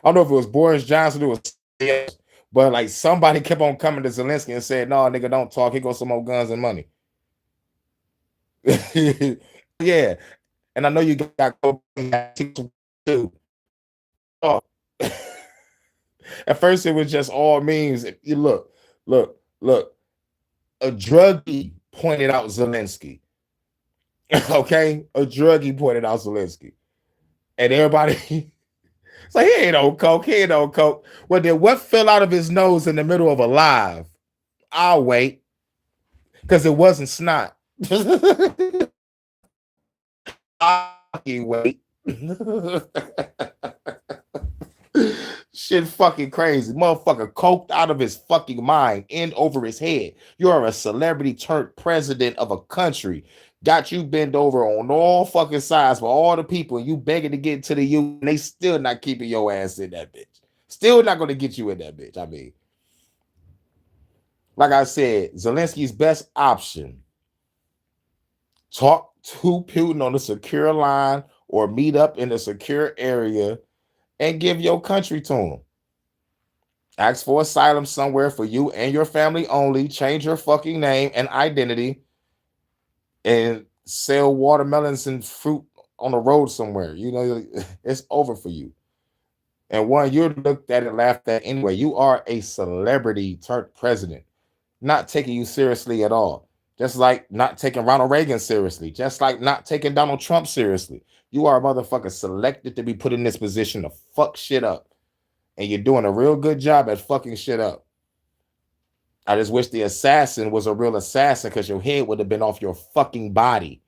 don't know if it was Boris Johnson or was somebody else, but like somebody kept on coming to Zelensky and said, no, nigga, don't talk. Here goes some more guns and money. Yeah. And I know you got too. Oh. At first, it was just all memes. You look. A druggie pointed out Zelensky. Okay? A druggie pointed out Zelensky. And everybody, it's like, he ain't on coke. Well, then what fell out of his nose in the middle of a live? I'll wait. Because it wasn't snot. I'll wait. Shit fucking crazy. Motherfucker coked out of his fucking mind, in over his head. You're a celebrity turned president of a country. Got you bent over on all fucking sides for all the people, and you begging to get to the U, and they still not keeping your ass in that bitch. Still not going to get you in that bitch. I mean, like I said, Zelensky's best option, talk to Putin on a secure line or meet up in a secure area and give your country to him. Ask for asylum somewhere for you and your family only. Change your fucking name and identity and sell watermelons and fruit on the road somewhere. You know, it's over for you. And one, you're looked at and laughed at anyway. You are a celebrity turned president. Not taking you seriously at all. Just like not taking Ronald Reagan seriously. Just like not taking Donald Trump seriously. You are a motherfucker selected to be put in this position to fuck shit up. And you're doing a real good job at fucking shit up. I just wish the assassin was a real assassin, because your head would have been off your fucking body.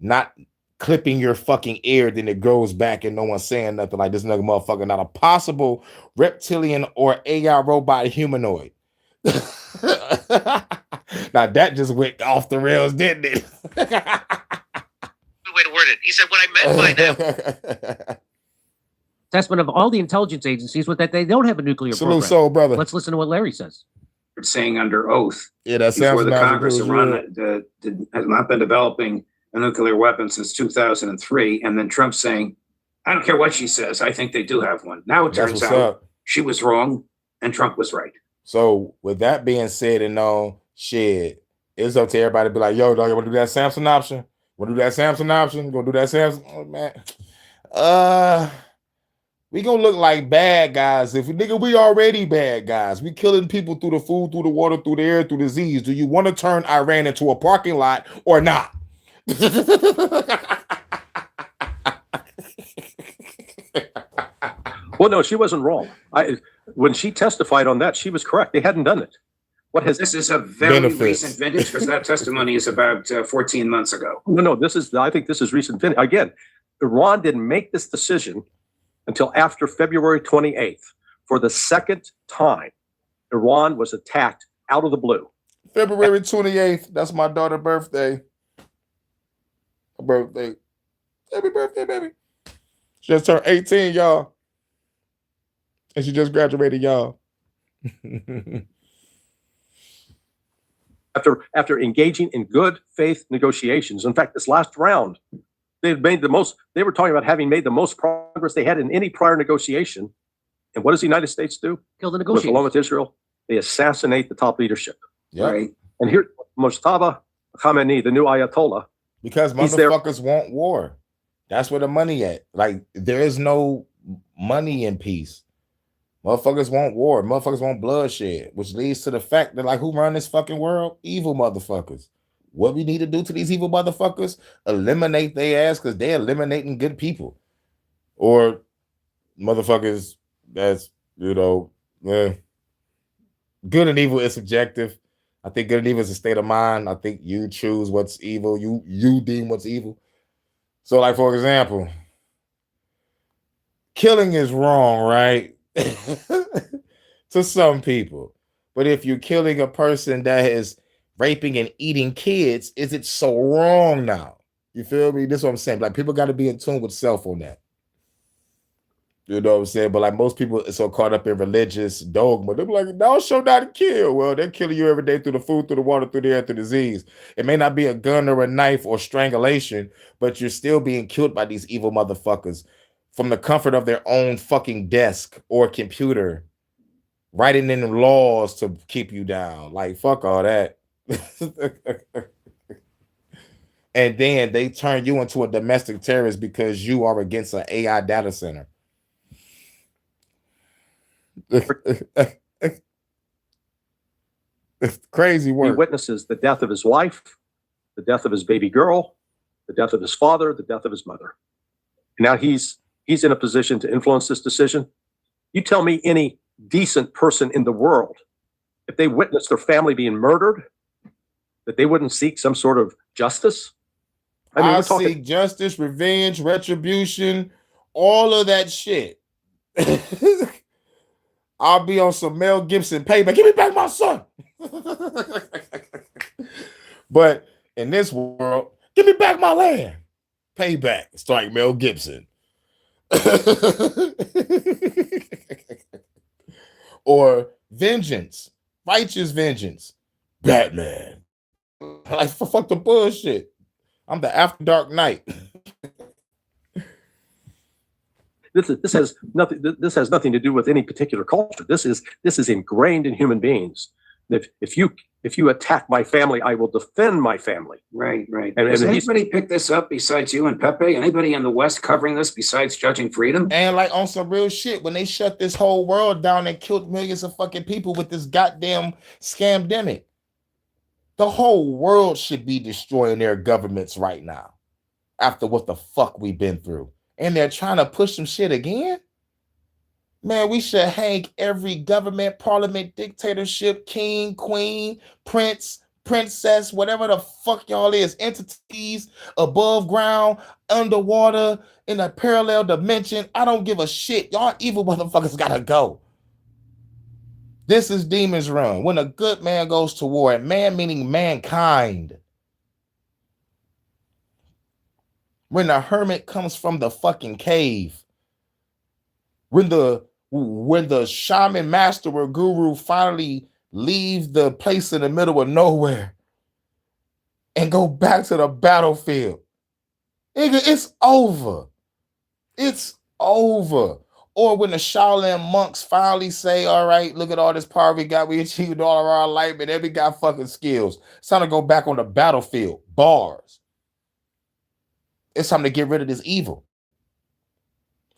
Not clipping your fucking ear, then it grows back and no one's saying nothing, like this nigga motherfucker not a possible reptilian or AI robot humanoid. Now that just went off the rails, didn't it? Good way to word it. He said what I meant by them. assessment of all the intelligence agencies was that they don't have a nuclear Salute, program. soul brother. Let's listen to what Larry says. Saying under oath that before sounds the Congress of magical, Iran has not been developing a nuclear weapon since 2003, and then Trump saying, I don't care what she says, I think they do have one. Now it That's turns what's out up. she was wrong and Trump was right. So with that being said and known, shit, it's up to everybody to be like, yo, dog, you want to do that Samson option? Want to do that Samson option? Gonna do that Samson? Oh, man. We gonna look like bad guys if we already bad guys. We killing people through the food, through the water, through the air, through disease. Do you want to turn Iran into a parking lot or not? Well, no, she wasn't wrong. When she testified on that, she was correct. They hadn't done it. This is a very recent vintage because that testimony is about 14 months ago. No, I think this is recent vintage. Again, Iran didn't make this decision until after February 28th. For the second time, Iran was attacked out of the blue. February 28th. That's my daughter's birthday. Her birthday. Happy birthday, baby. She just turned 18, y'all. And she just graduated, y'all. After engaging in good faith negotiations. In fact, this last round, they were talking about having made the most progress they had in any prior negotiation. And what does the United States do? Kill the negotiators. Along with Israel, they assassinate the top leadership. Yep. Right. And here, Mustafa Khamenei, the new Ayatollah. Because motherfuckers want war. That's where the money at. Like, there is no money in peace. Motherfuckers want war. Motherfuckers want bloodshed, which leads to the fact that, like, who run this fucking world? Evil motherfuckers. What we need to do to these evil motherfuckers? Eliminate their ass because they're eliminating good people. Or motherfuckers that's, good and evil is subjective. I think good and evil is a state of mind. I think you choose what's evil. You deem what's evil. So, like, for example, killing is wrong, right? To some people. But if you're killing a person that is raping and eating kids, is it so wrong now? You feel me? This is what I'm saying. Like, people got to be in tune with self on that. You know what I'm saying? But like most people are so caught up in religious dogma. They're like, thou shalt not kill. Well, they're killing you every day through the food, through the water, through the air, through disease. It may not be a gun or a knife or strangulation, but you're still being killed by these evil motherfuckers from the comfort of their own fucking desk or computer, writing in laws to keep you down. Like, fuck all that. And then they turn you into a domestic terrorist because you are against an AI data center. It's crazy work. He witnesses the death of his wife, the death of his baby girl, the death of his father, the death of his mother. And now he's in a position to influence this decision. You tell me any decent person in the world, if they witnessed their family being murdered, that they wouldn't seek some sort of justice? I mean, I seek justice, revenge, retribution, all of that shit. I'll be on some Mel Gibson payback. Give me back my son. But in this world, give me back my land. Payback. It's like Mel Gibson. Or vengeance. Righteous vengeance. Batman. Like, fuck the bullshit. I'm the After Dark Knight. This has nothing to do with any particular culture. This is ingrained in human beings. If you attack my family, I will defend my family. Right. Does anybody pick this up besides you and Pepe? Anybody in the West covering this besides Judging Freedom? And like on some real shit, when they shut this whole world down and killed millions of fucking people with this goddamn scamdemic, the whole world should be destroying their governments right now after what the fuck we've been through. And they're trying to push some shit again? Man, we should hang every government, parliament, dictatorship, king, queen, prince, princess, whatever the fuck y'all is, entities above ground, underwater, in a parallel dimension. I don't give a shit. Y'all evil motherfuckers gotta go. This is Demon's Run. When a good man goes to war, and man meaning mankind. When the hermit comes from the fucking cave. When the shaman master or guru finally leave the place in the middle of nowhere and go back to the battlefield. It's over. It's over. Or when the Shaolin monks finally say, all right, look at all this power we got. We achieved all of our enlightenment. And we got fucking skills. It's time to go back on the battlefield. Bars. It's time to get rid of this evil.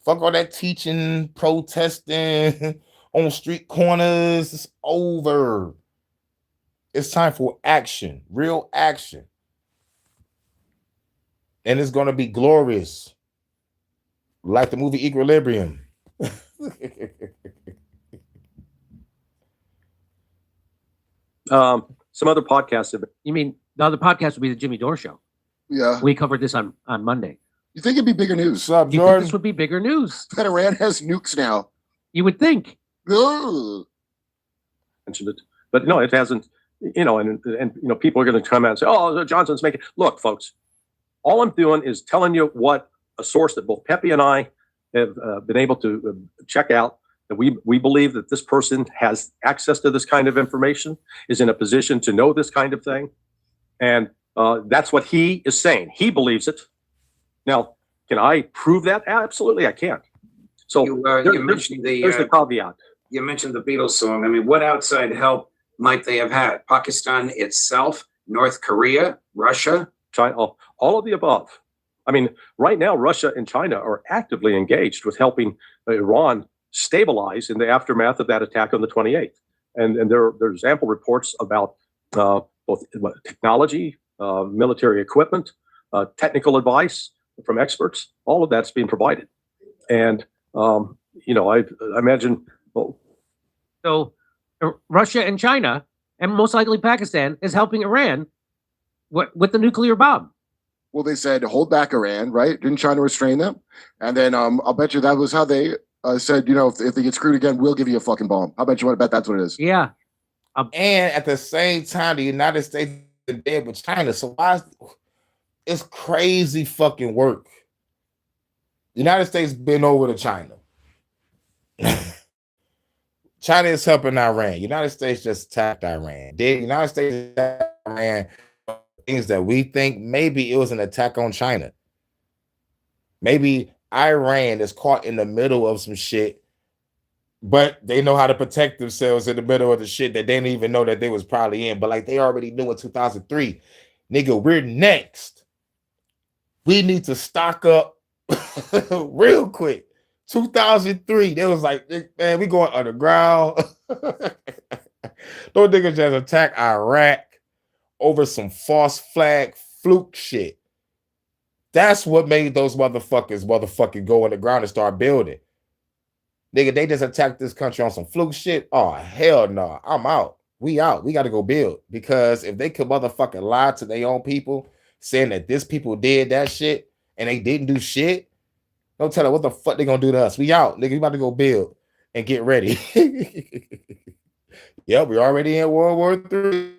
Fuck all that teaching, protesting on street corners. It's over. It's time for action, real action. And it's going to be glorious. Like the movie Equilibrium. Some other podcasts. You mean the other podcast would be the Jimmy Dore Show? Yeah. We covered this on Monday. You think it'd be bigger news? What's up, You Jordan? think this would be bigger news? That Iran has nukes now. You would think. Ugh. Mentioned it, but no, it hasn't. You know, and you know, people are going to come out and say, "Oh, Johnson's making." Look, folks, all I'm doing is telling you what a source that both Pepe and I have been able to check out. That we believe that this person has access to this kind of information, is in a position to know this kind of thing, and that's what he is saying. He believes it. Now, can I prove that? Absolutely, I can't. So You mentioned there's the caveat. You mentioned the Beatles song. I mean, what outside help might they have had? Pakistan itself, North Korea, Russia, China, all of the above. I mean, right now, Russia and China are actively engaged with helping Iran stabilize in the aftermath of that attack on the 28th. And there's ample reports about both technology, military equipment, technical advice from experts. All of that's being provided. And, you know, I imagine... Well, so Russia and China, and most likely Pakistan, is helping Iran with the nuclear bomb. Well, they said hold back Iran, right? Didn't China restrain them? And then I'll bet you that was how they said, you know, if they get screwed again, we'll give you a fucking bomb. I bet you want to bet that's what it is. Yeah. And at the same time, the United States is dead with China. So why it's crazy fucking work. The United States been over to China. China is helping Iran. United States just attacked Iran. The United States attacked Iran things that we think maybe it was an attack on China. Maybe Iran is caught in the middle of some shit, but they know how to protect themselves in the middle of the shit that they didn't even know that they was probably in. But like they already knew in 2003, nigga, we're next. We need to stock up real quick. 2003, they was like, man, we going underground. Those niggas just attack Iraq over some false flag fluke shit. That's what made those motherfucking go underground and start building. Nigga, they just attacked this country on some fluke shit. Oh, hell no. I'm out. We out. We got to go build. Because if they could motherfucking lie to their own people, saying that this people did that shit and they didn't do shit, don't tell them what the fuck they gonna do to us. We out. Nigga, we about to go build and get ready. Yep, we already in World War III.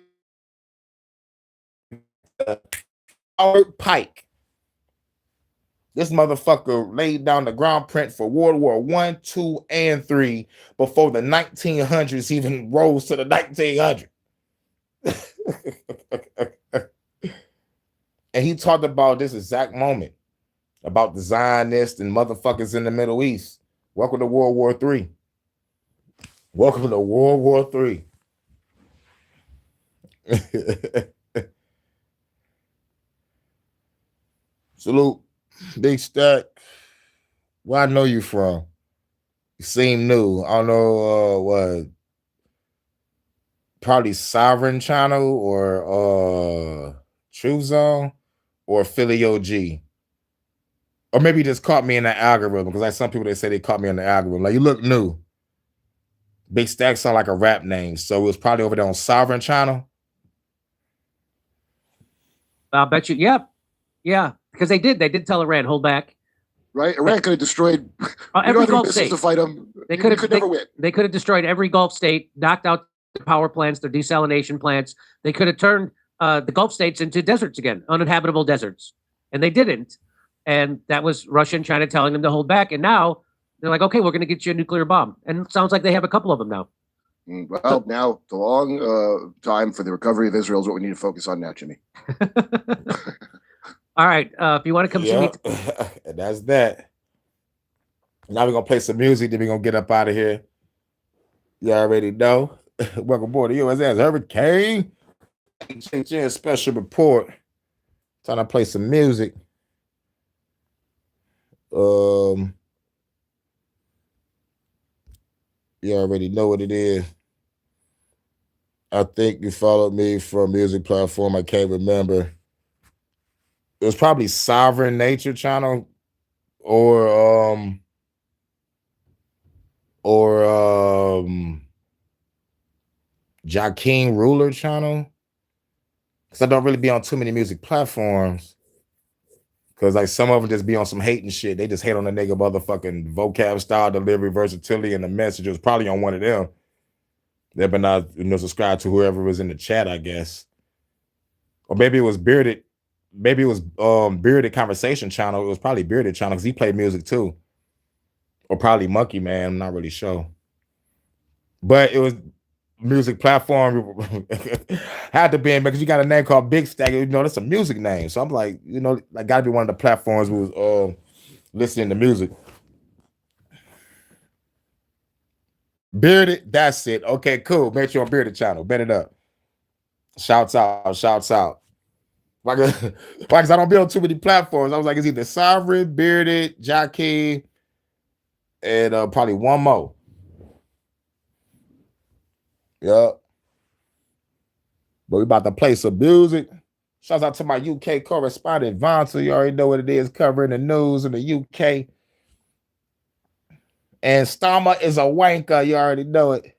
Howard Pike. This motherfucker laid down the ground print for World War I, II, and III before the 1900s even rose to the 1900s. And he talked about this exact moment, about the Zionists and motherfuckers in the Middle East. Welcome to World War III. Welcome to World War III. Salute. Big Stack. Where I know you from? You seem new. I don't know what. Probably Sovereign Channel or True Zone or Philly OG. Or maybe you just caught me in the algorithm, because like some people, they say they caught me in the algorithm. Like, you look new. Big Stack sound like a rap name, so it was probably over there on Sovereign Channel. I'll bet you. Yep. Yeah. Because they did tell Iran, hold back. Right? Iran could have destroyed every Gulf state to fight them. They could never win. They could have destroyed every Gulf state, knocked out their power plants, their desalination plants. They could have turned the Gulf states into deserts again, uninhabitable deserts. And they didn't. And that was Russia and China telling them to hold back. And now they're like, okay, we're going to get you a nuclear bomb. And it sounds like they have a couple of them now. Well, now the long time for the recovery of Israel is what we need to focus on now, Jimmy. All right. If you want to come see me. And that's that. Now we're going to play some music. Then we're going to get up out of here. You already know. Welcome aboard the USS Hurricane. HHN special report. Time to play some music. You already know what it is. I think you followed me from a music platform. I can't remember. It was probably Sovereign Nature channel or Jakeem Ruler channel. Because I don't really be on too many music platforms. Because like some of them just be on some hating shit. They just hate on the nigga motherfucking vocab, style, delivery, versatility, and the message. It was probably on one of them. They've been not subscribed to whoever was in the chat, I guess. Or maybe it was Bearded. Maybe it was Bearded Conversation channel. It was probably Bearded channel because he played music too. Or probably Monkey Man. I'm not really sure. But it was music platform had to be in because you got a name called Big Stack. That's a music name. So I'm like, like gotta be one of the platforms who was listening to music. Bearded, that's it. Okay, cool. Make sure on Bearded channel. Bet it up. Shouts out. Because I don't be on too many platforms. I was like, it's either Sovereign, Bearded, Jockey, and probably one more. Yup. But we about to play some music. Shouts out to my UK correspondent, Von. So you already know what it is, covering the news in the UK. And Starmer is a wanker. You already know it.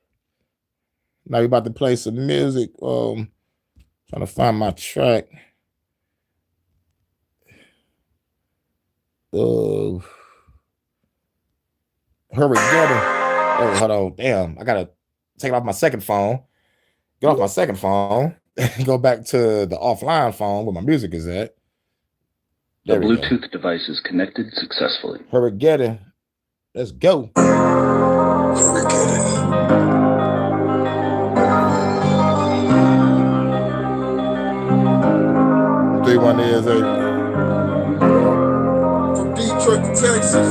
Now we about to play some music. Trying to find my track. Hurry, get it. Oh, hold on. Damn. I gotta take it off my second phone. Get off my second phone. Go back to the offline phone where my music is at. The Bluetooth device is connected successfully. Hurry, get it. Let's go. 3188. From Detroit to Texas.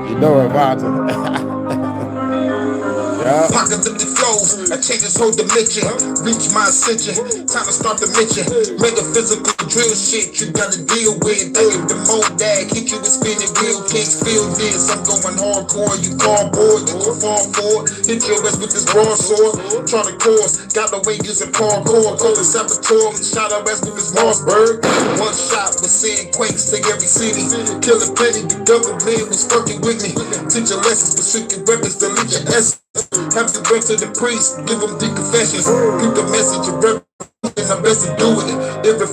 You know it, Vonta. Apocalyptic flows, I change this whole dimension. Reach my ascension, time to start the mission. Metaphysical drill shit you gotta deal with. I hit the Modag, hit you with spinning wheel kicks. Feel this, I'm going hardcore. You cardboard, you can fall for it. Hit your ass with this broadsword. Try to course, got the way using parkour. Call it saboteur, shot our ass with this Mossberg. One shot was seeing quakes to every city. Killing plenty, the government was fucking with me. Teach your lessons, but secret weapons, delete your essence. Have to go to the priest, give them the confessions. Keep the message of revelation, I'm best to do it. Every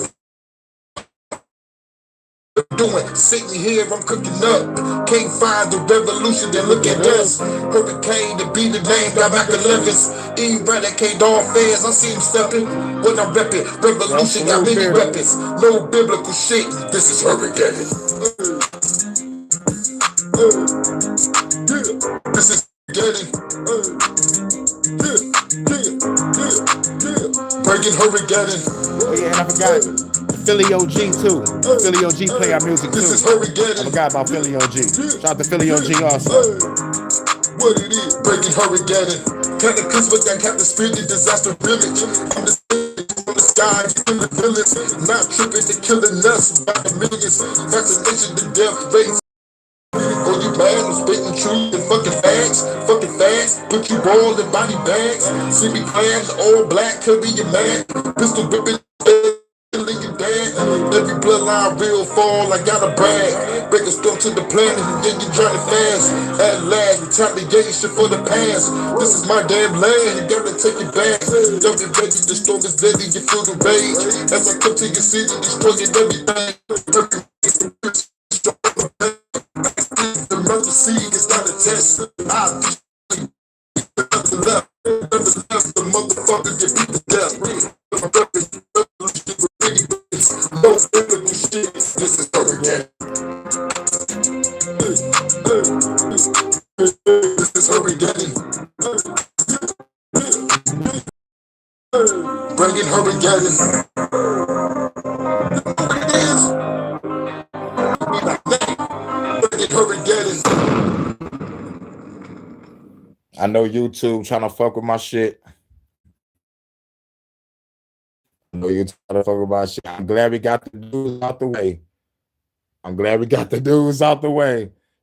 doing, sitting here, I'm cooking up. Can't find the revolution, then look at us. Hurricane to be the name, got back 11s. Eradicate all fans, I see him stepping. When I'm repping, revolution got many weapons. No biblical shit, this is Hurricane. This is getting breaking Hurricane. Oh yeah, and I forgot Philly OG too. Philly OG play our music too. I forgot about Philly OG. Shout out to Philly OG also. What it is, breaking Hurricane. Cataclysmic that Captain Spirit disaster village. I'm the from the sky, in the village. Not tripping and killing us by the millions. Vaccination to death rates. Oh, you mad? I'm spitting truth and fucking facts. Put you all in body bags. See me playing all black, could be your man. Pistol whipping, killing your dad. Every bloodline real fall, I got a brag. Break a storm to the planet and then you drown it fast. At last, retaliation for the past. This is my damn land, you gotta take it back. Don't get ready, the storm is deadly, you feel the rage. As I come to your city, destroying everything. The murder seed is not a test. I'll be left. The motherfucker get beat to death. No biblical shit. This is Hurricane. This is Hurricane. Bringing Hurricane. I know YouTube trying to fuck with my shit. I know you trying to fuck with my shit. I'm glad we got the dudes out the way.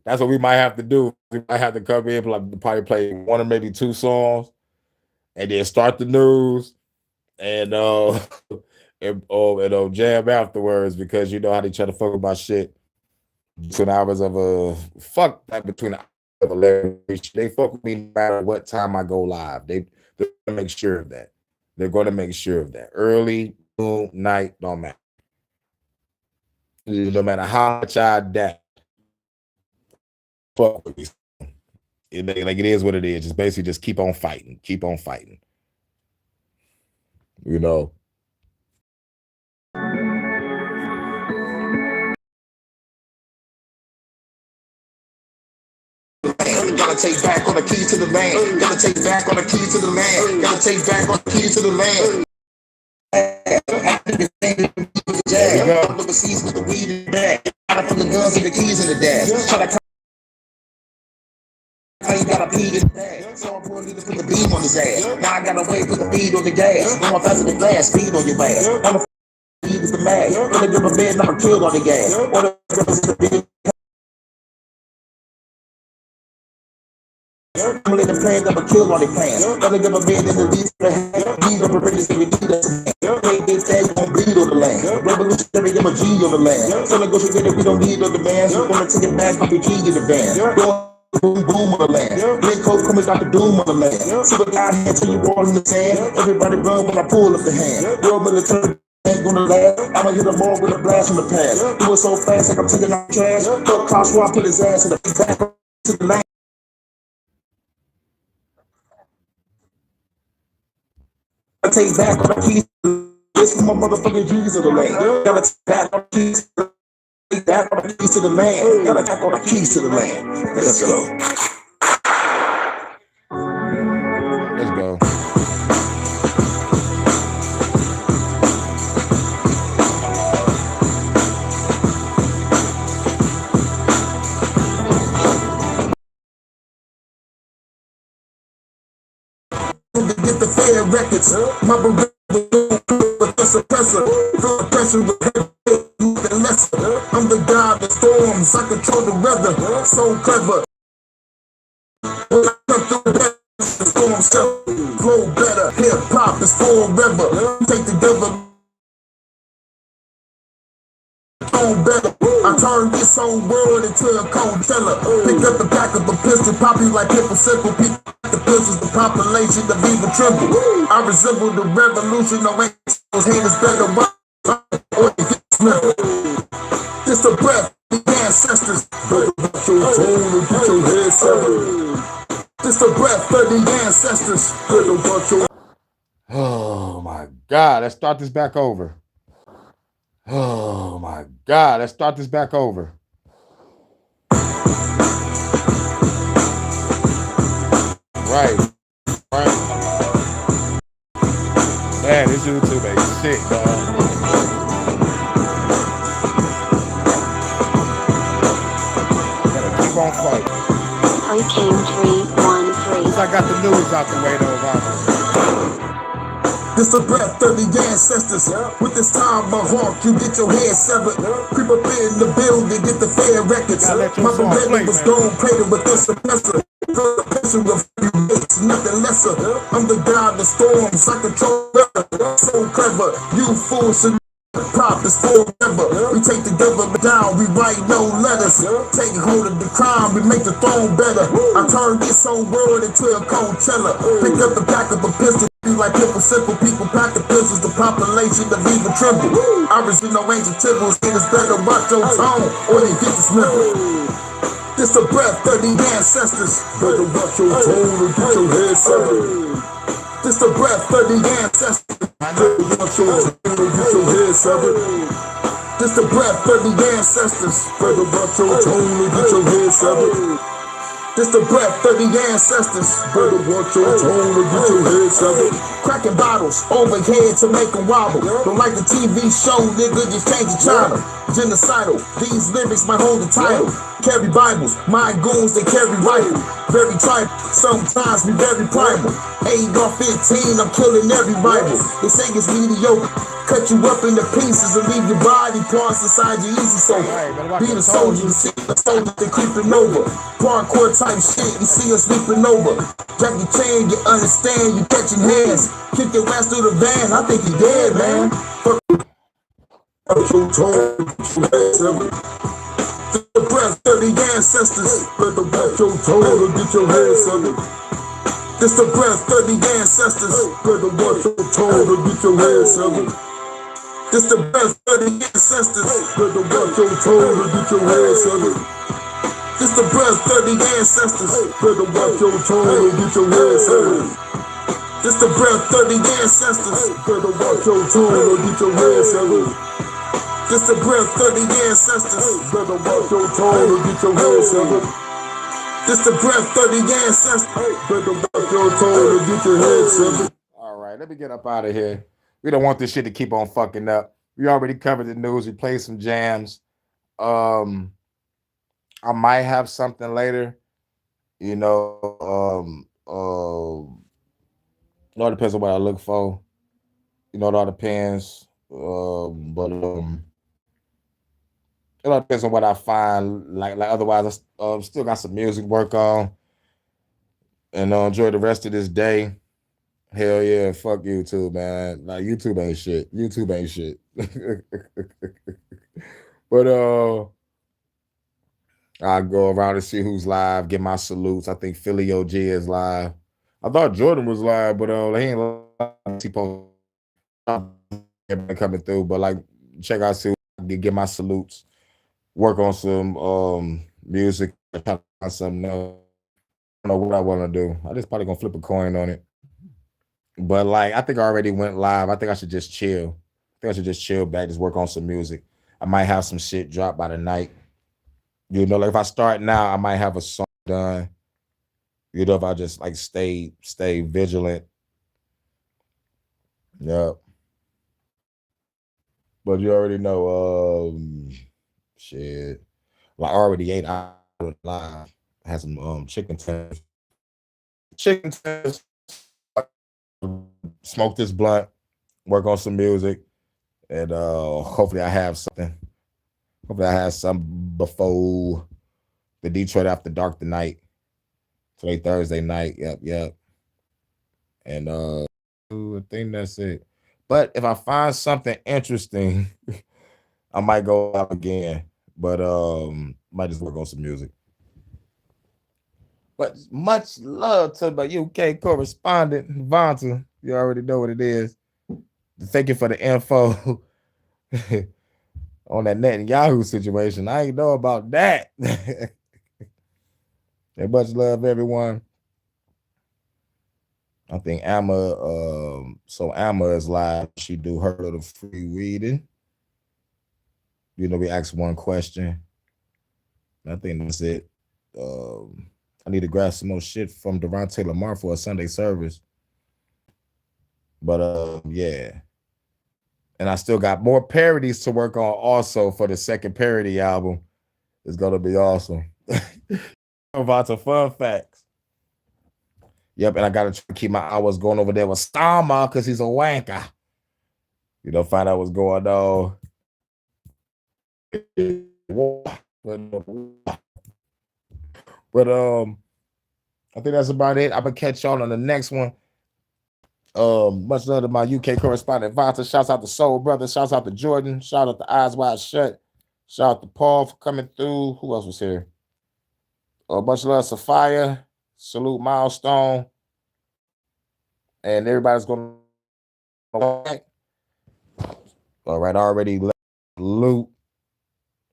That's what we might have to do. We might have to come in, probably play one or maybe two songs, and then start the news, and jam afterwards, because you know how they try to fuck with my shit. 2 hours of fuck that between the hours of 11. They fuck with me no matter what time I go live. They're gonna make sure of that. They're going to make sure of that. Early, noon, night, don't matter. No matter how much I adapt. Fuck with me. Like it is what it is. Just basically just keep on fighting. Keep on fighting. You know. Gotta take back on the keys to the land. Gotta take back on the keys to the land. Gotta take back on the keys to the land. There you go. Overseas with the weed in the bag. Gotta put the guns and the keys in the dash. Try to you gotta pee in the bag. So important to put the beam on his ass. Now I gotta wait, put the bead on the gas. Going faster than glass, speed on your ass. I'm a feed with the mag. Gonna give a bed, not a kill on the gas. Or the I'm in the plan, never kill on the plan. Gotta give a bed in the least for the hand. Need of a release, we need us. Can't get that, you gon' bleed on the land. Revolutionary, I'm a G on the land. So negotiated, we don't need on the man. We're gonna take it back, pop your G in the van. Boom, boom on the land. Link coach coming out the doom on the land. Super guy hand till you roll in the sand. Everybody run when I pull up the hand. World military ain't gonna last. I'ma hit them all with a blast from the past. Do it so fast, like I'm taking out trash. Fuck Klaus, I put his ass in the back to the land. I take back on the keys. This for my motherfucking G's of the land. Gotta take back on the keys. Take back on the keys to the land. Gotta back on the keys to the land. Let's go. Let's go. To get the fair records, my brother with the suppressor, the pressure with the lesser. I'm the god that storms, I control the weather, so clever. When I come through the storm stuff, flow better, hip hop is forever. Take the devil. Better. I turn this whole world into a cold teller. Pick up the pack of a pistol, pop you like people simple. People the pistols, the population of even tremble. I resemble the revolution, no angels, hand is better. Just a breath, the ancestors. Better watch your tone and get your head severed. Just a breath for the ancestors. Better watch your. Oh my God, let's start this back over. Oh my God, let's start this back over. Right. Man, this YouTube ain't shit, dog. Gotta keep on fighting. Hurricane 313. I got the news out the way though, Obama. This the breath of the ancestors. With this time, my hawk, you get your head severed. Creep up in the building, get the fair records. My beretta was gold plated with the suppressor. The pressure of it's nothing lesser. I'm the god that storms, I control weather. So clever, you fools should pop is forever. We take the government down, we write no letters. Take hold of the crime, we make the throne better. I turn this whole world into a cold teller. Pick up the pack of a pistol. Like people, simple people pack the pistols, the population of even tremble. Original angel tipples, it is better watch your tone or you get dismembered. This the breath of the ancestors. Better watch your tone or get your head severed. This the breath of the ancestors. Better watch your tone or get your head severed. This the breath of the ancestors. Better watch your tone or get your head severed. This the breath of the ancestors. Better watch your tone or get your head severed. Cracking bottles overhead to make them wobble. Don't like the TV show, nigga, just change the channel. Genocidal, these lyrics might hold the title. carry Bibles. My goons, they carry rifles. Very tribal, sometimes we very primal. AR-15, I'm killing every rival. They say it's mediocre. Cut you up into pieces and leave your body parts inside you easy. So be the soldier, you see the soldiers they creeping over. Parkour type shit, you see us leaping over. Jackie Chan, you understand, you catching hands. Kick your ass through the van, I think you dead, man. The breath of the ancestors. Let the watch your toe to get your head severed. This the breath of the ancestors. Let the watch your toe to get your head severed. This the breath of the ancestors. Let the watch your toe to get your head severed. This the breath of the ancestors. Let the watch your toe to get your head severed. This the breath of the ancestors. Let the watch your toe to get your head severed. This the breath of the ancestors. Better watch your tone or get your head severed. This the breath of the ancestors. Better watch your tone or get your head severed. All right, let me get up out of here. We don't want this shit to keep on fucking up. We already covered the news. We played some jams. I might have something later. You know, it all depends on what I look for. You know, it all depends. It all depends on what I find. Like otherwise, I still got some music to work on, and enjoy the rest of this day. Hell yeah, fuck YouTube, man. Like YouTube ain't shit. YouTube ain't shit. But I go around and see who's live, get my salutes. I think Philly OG is live. I thought Jordan was live, but he ain't live. He coming through, but like check out, see, get my salutes. Work on some music, try to find something else. I don't know what I want to do. I just probably gonna flip a coin on it. But like I think I already went live. I think I should just chill. I think I should just chill back, just work on some music. I might have some shit drop by the night. You know, like if I start now, I might have a song done. You know, if I just like stay vigilant. Yep. But you already know, shit. Well, I already ate out live. I had some chicken tenders. Chicken tenders. Smoke this blunt. Work on some music, and hopefully I have something. Hopefully I have some before the Detroit After Dark tonight. Today Thursday night. Yep. And I think that's it. But if I find something interesting, I might go out again. But might just work on some music. But much love to my UK correspondent, Vonta. You already know what it is. Thank you for the info on that Netanyahu situation. I ain't know about that. And much love, everyone. I think Amma, Amma is live. She do her little free reading. You know, we ask one question. I think that's it. I need to grab some more shit from Devontae Lamar for a Sunday service. But yeah. And I still got more parodies to work on also for the second parody album. It's gonna be awesome. About some fun facts. Yep, and I gotta try to keep my hours going over there with Starma because he's a wanker. You know, find out what's going on. But I think that's about it. I'm gonna catch y'all on the next one. Much love to my UK correspondent Vonta. Shouts out to Soul Brother. Shouts out to Jordan. Shout out to Eyes Wide Shut. Shout out to Paul for coming through. Who else was here? Much love, Sophia. Salute Milestone. And everybody's going to all right, already loot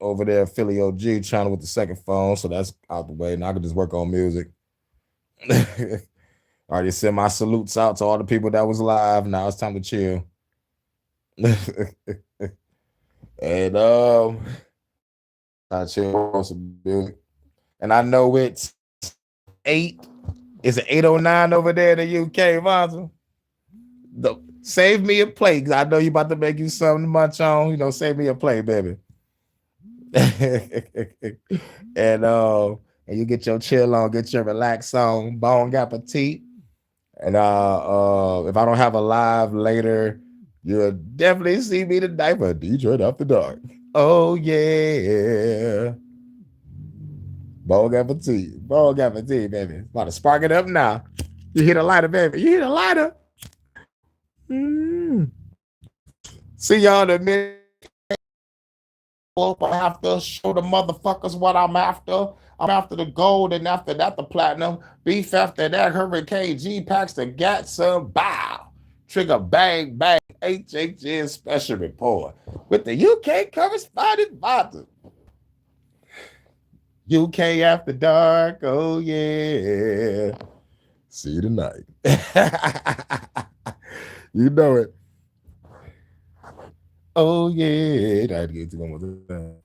over there, Philly OG, trying with the second phone, so that's out the way. Now I can just work on music. Already send my salutes out to all the people that was live. Now it's time to chill. And I chill on some music. And I know it's 8. Is it 8:09 over there in the UK, Vonta? Save me a plate, because I know you about to make you something to munch on. You know, save me a plate, baby. and you get your chill on, get your relax on, bon appetit. And if I don't have a live later, you'll definitely see me tonight for Detroit After Dark. Oh yeah. Bon appetit. Bon appetit, baby. About to spark it up now. You hear the lighter, baby. You hear the lighter. See y'all in a minute. I have to show the motherfuckers what I'm after. I'm after the gold, and after that, the platinum. Beef after that, Hurricane G packs the Gatson. Bow. Trigger bang, bang. HHN special report with the UK correspondent Martin. UK After Dark. Oh, yeah. See you tonight. You know it. Oh, yeah. I had to get to one more time.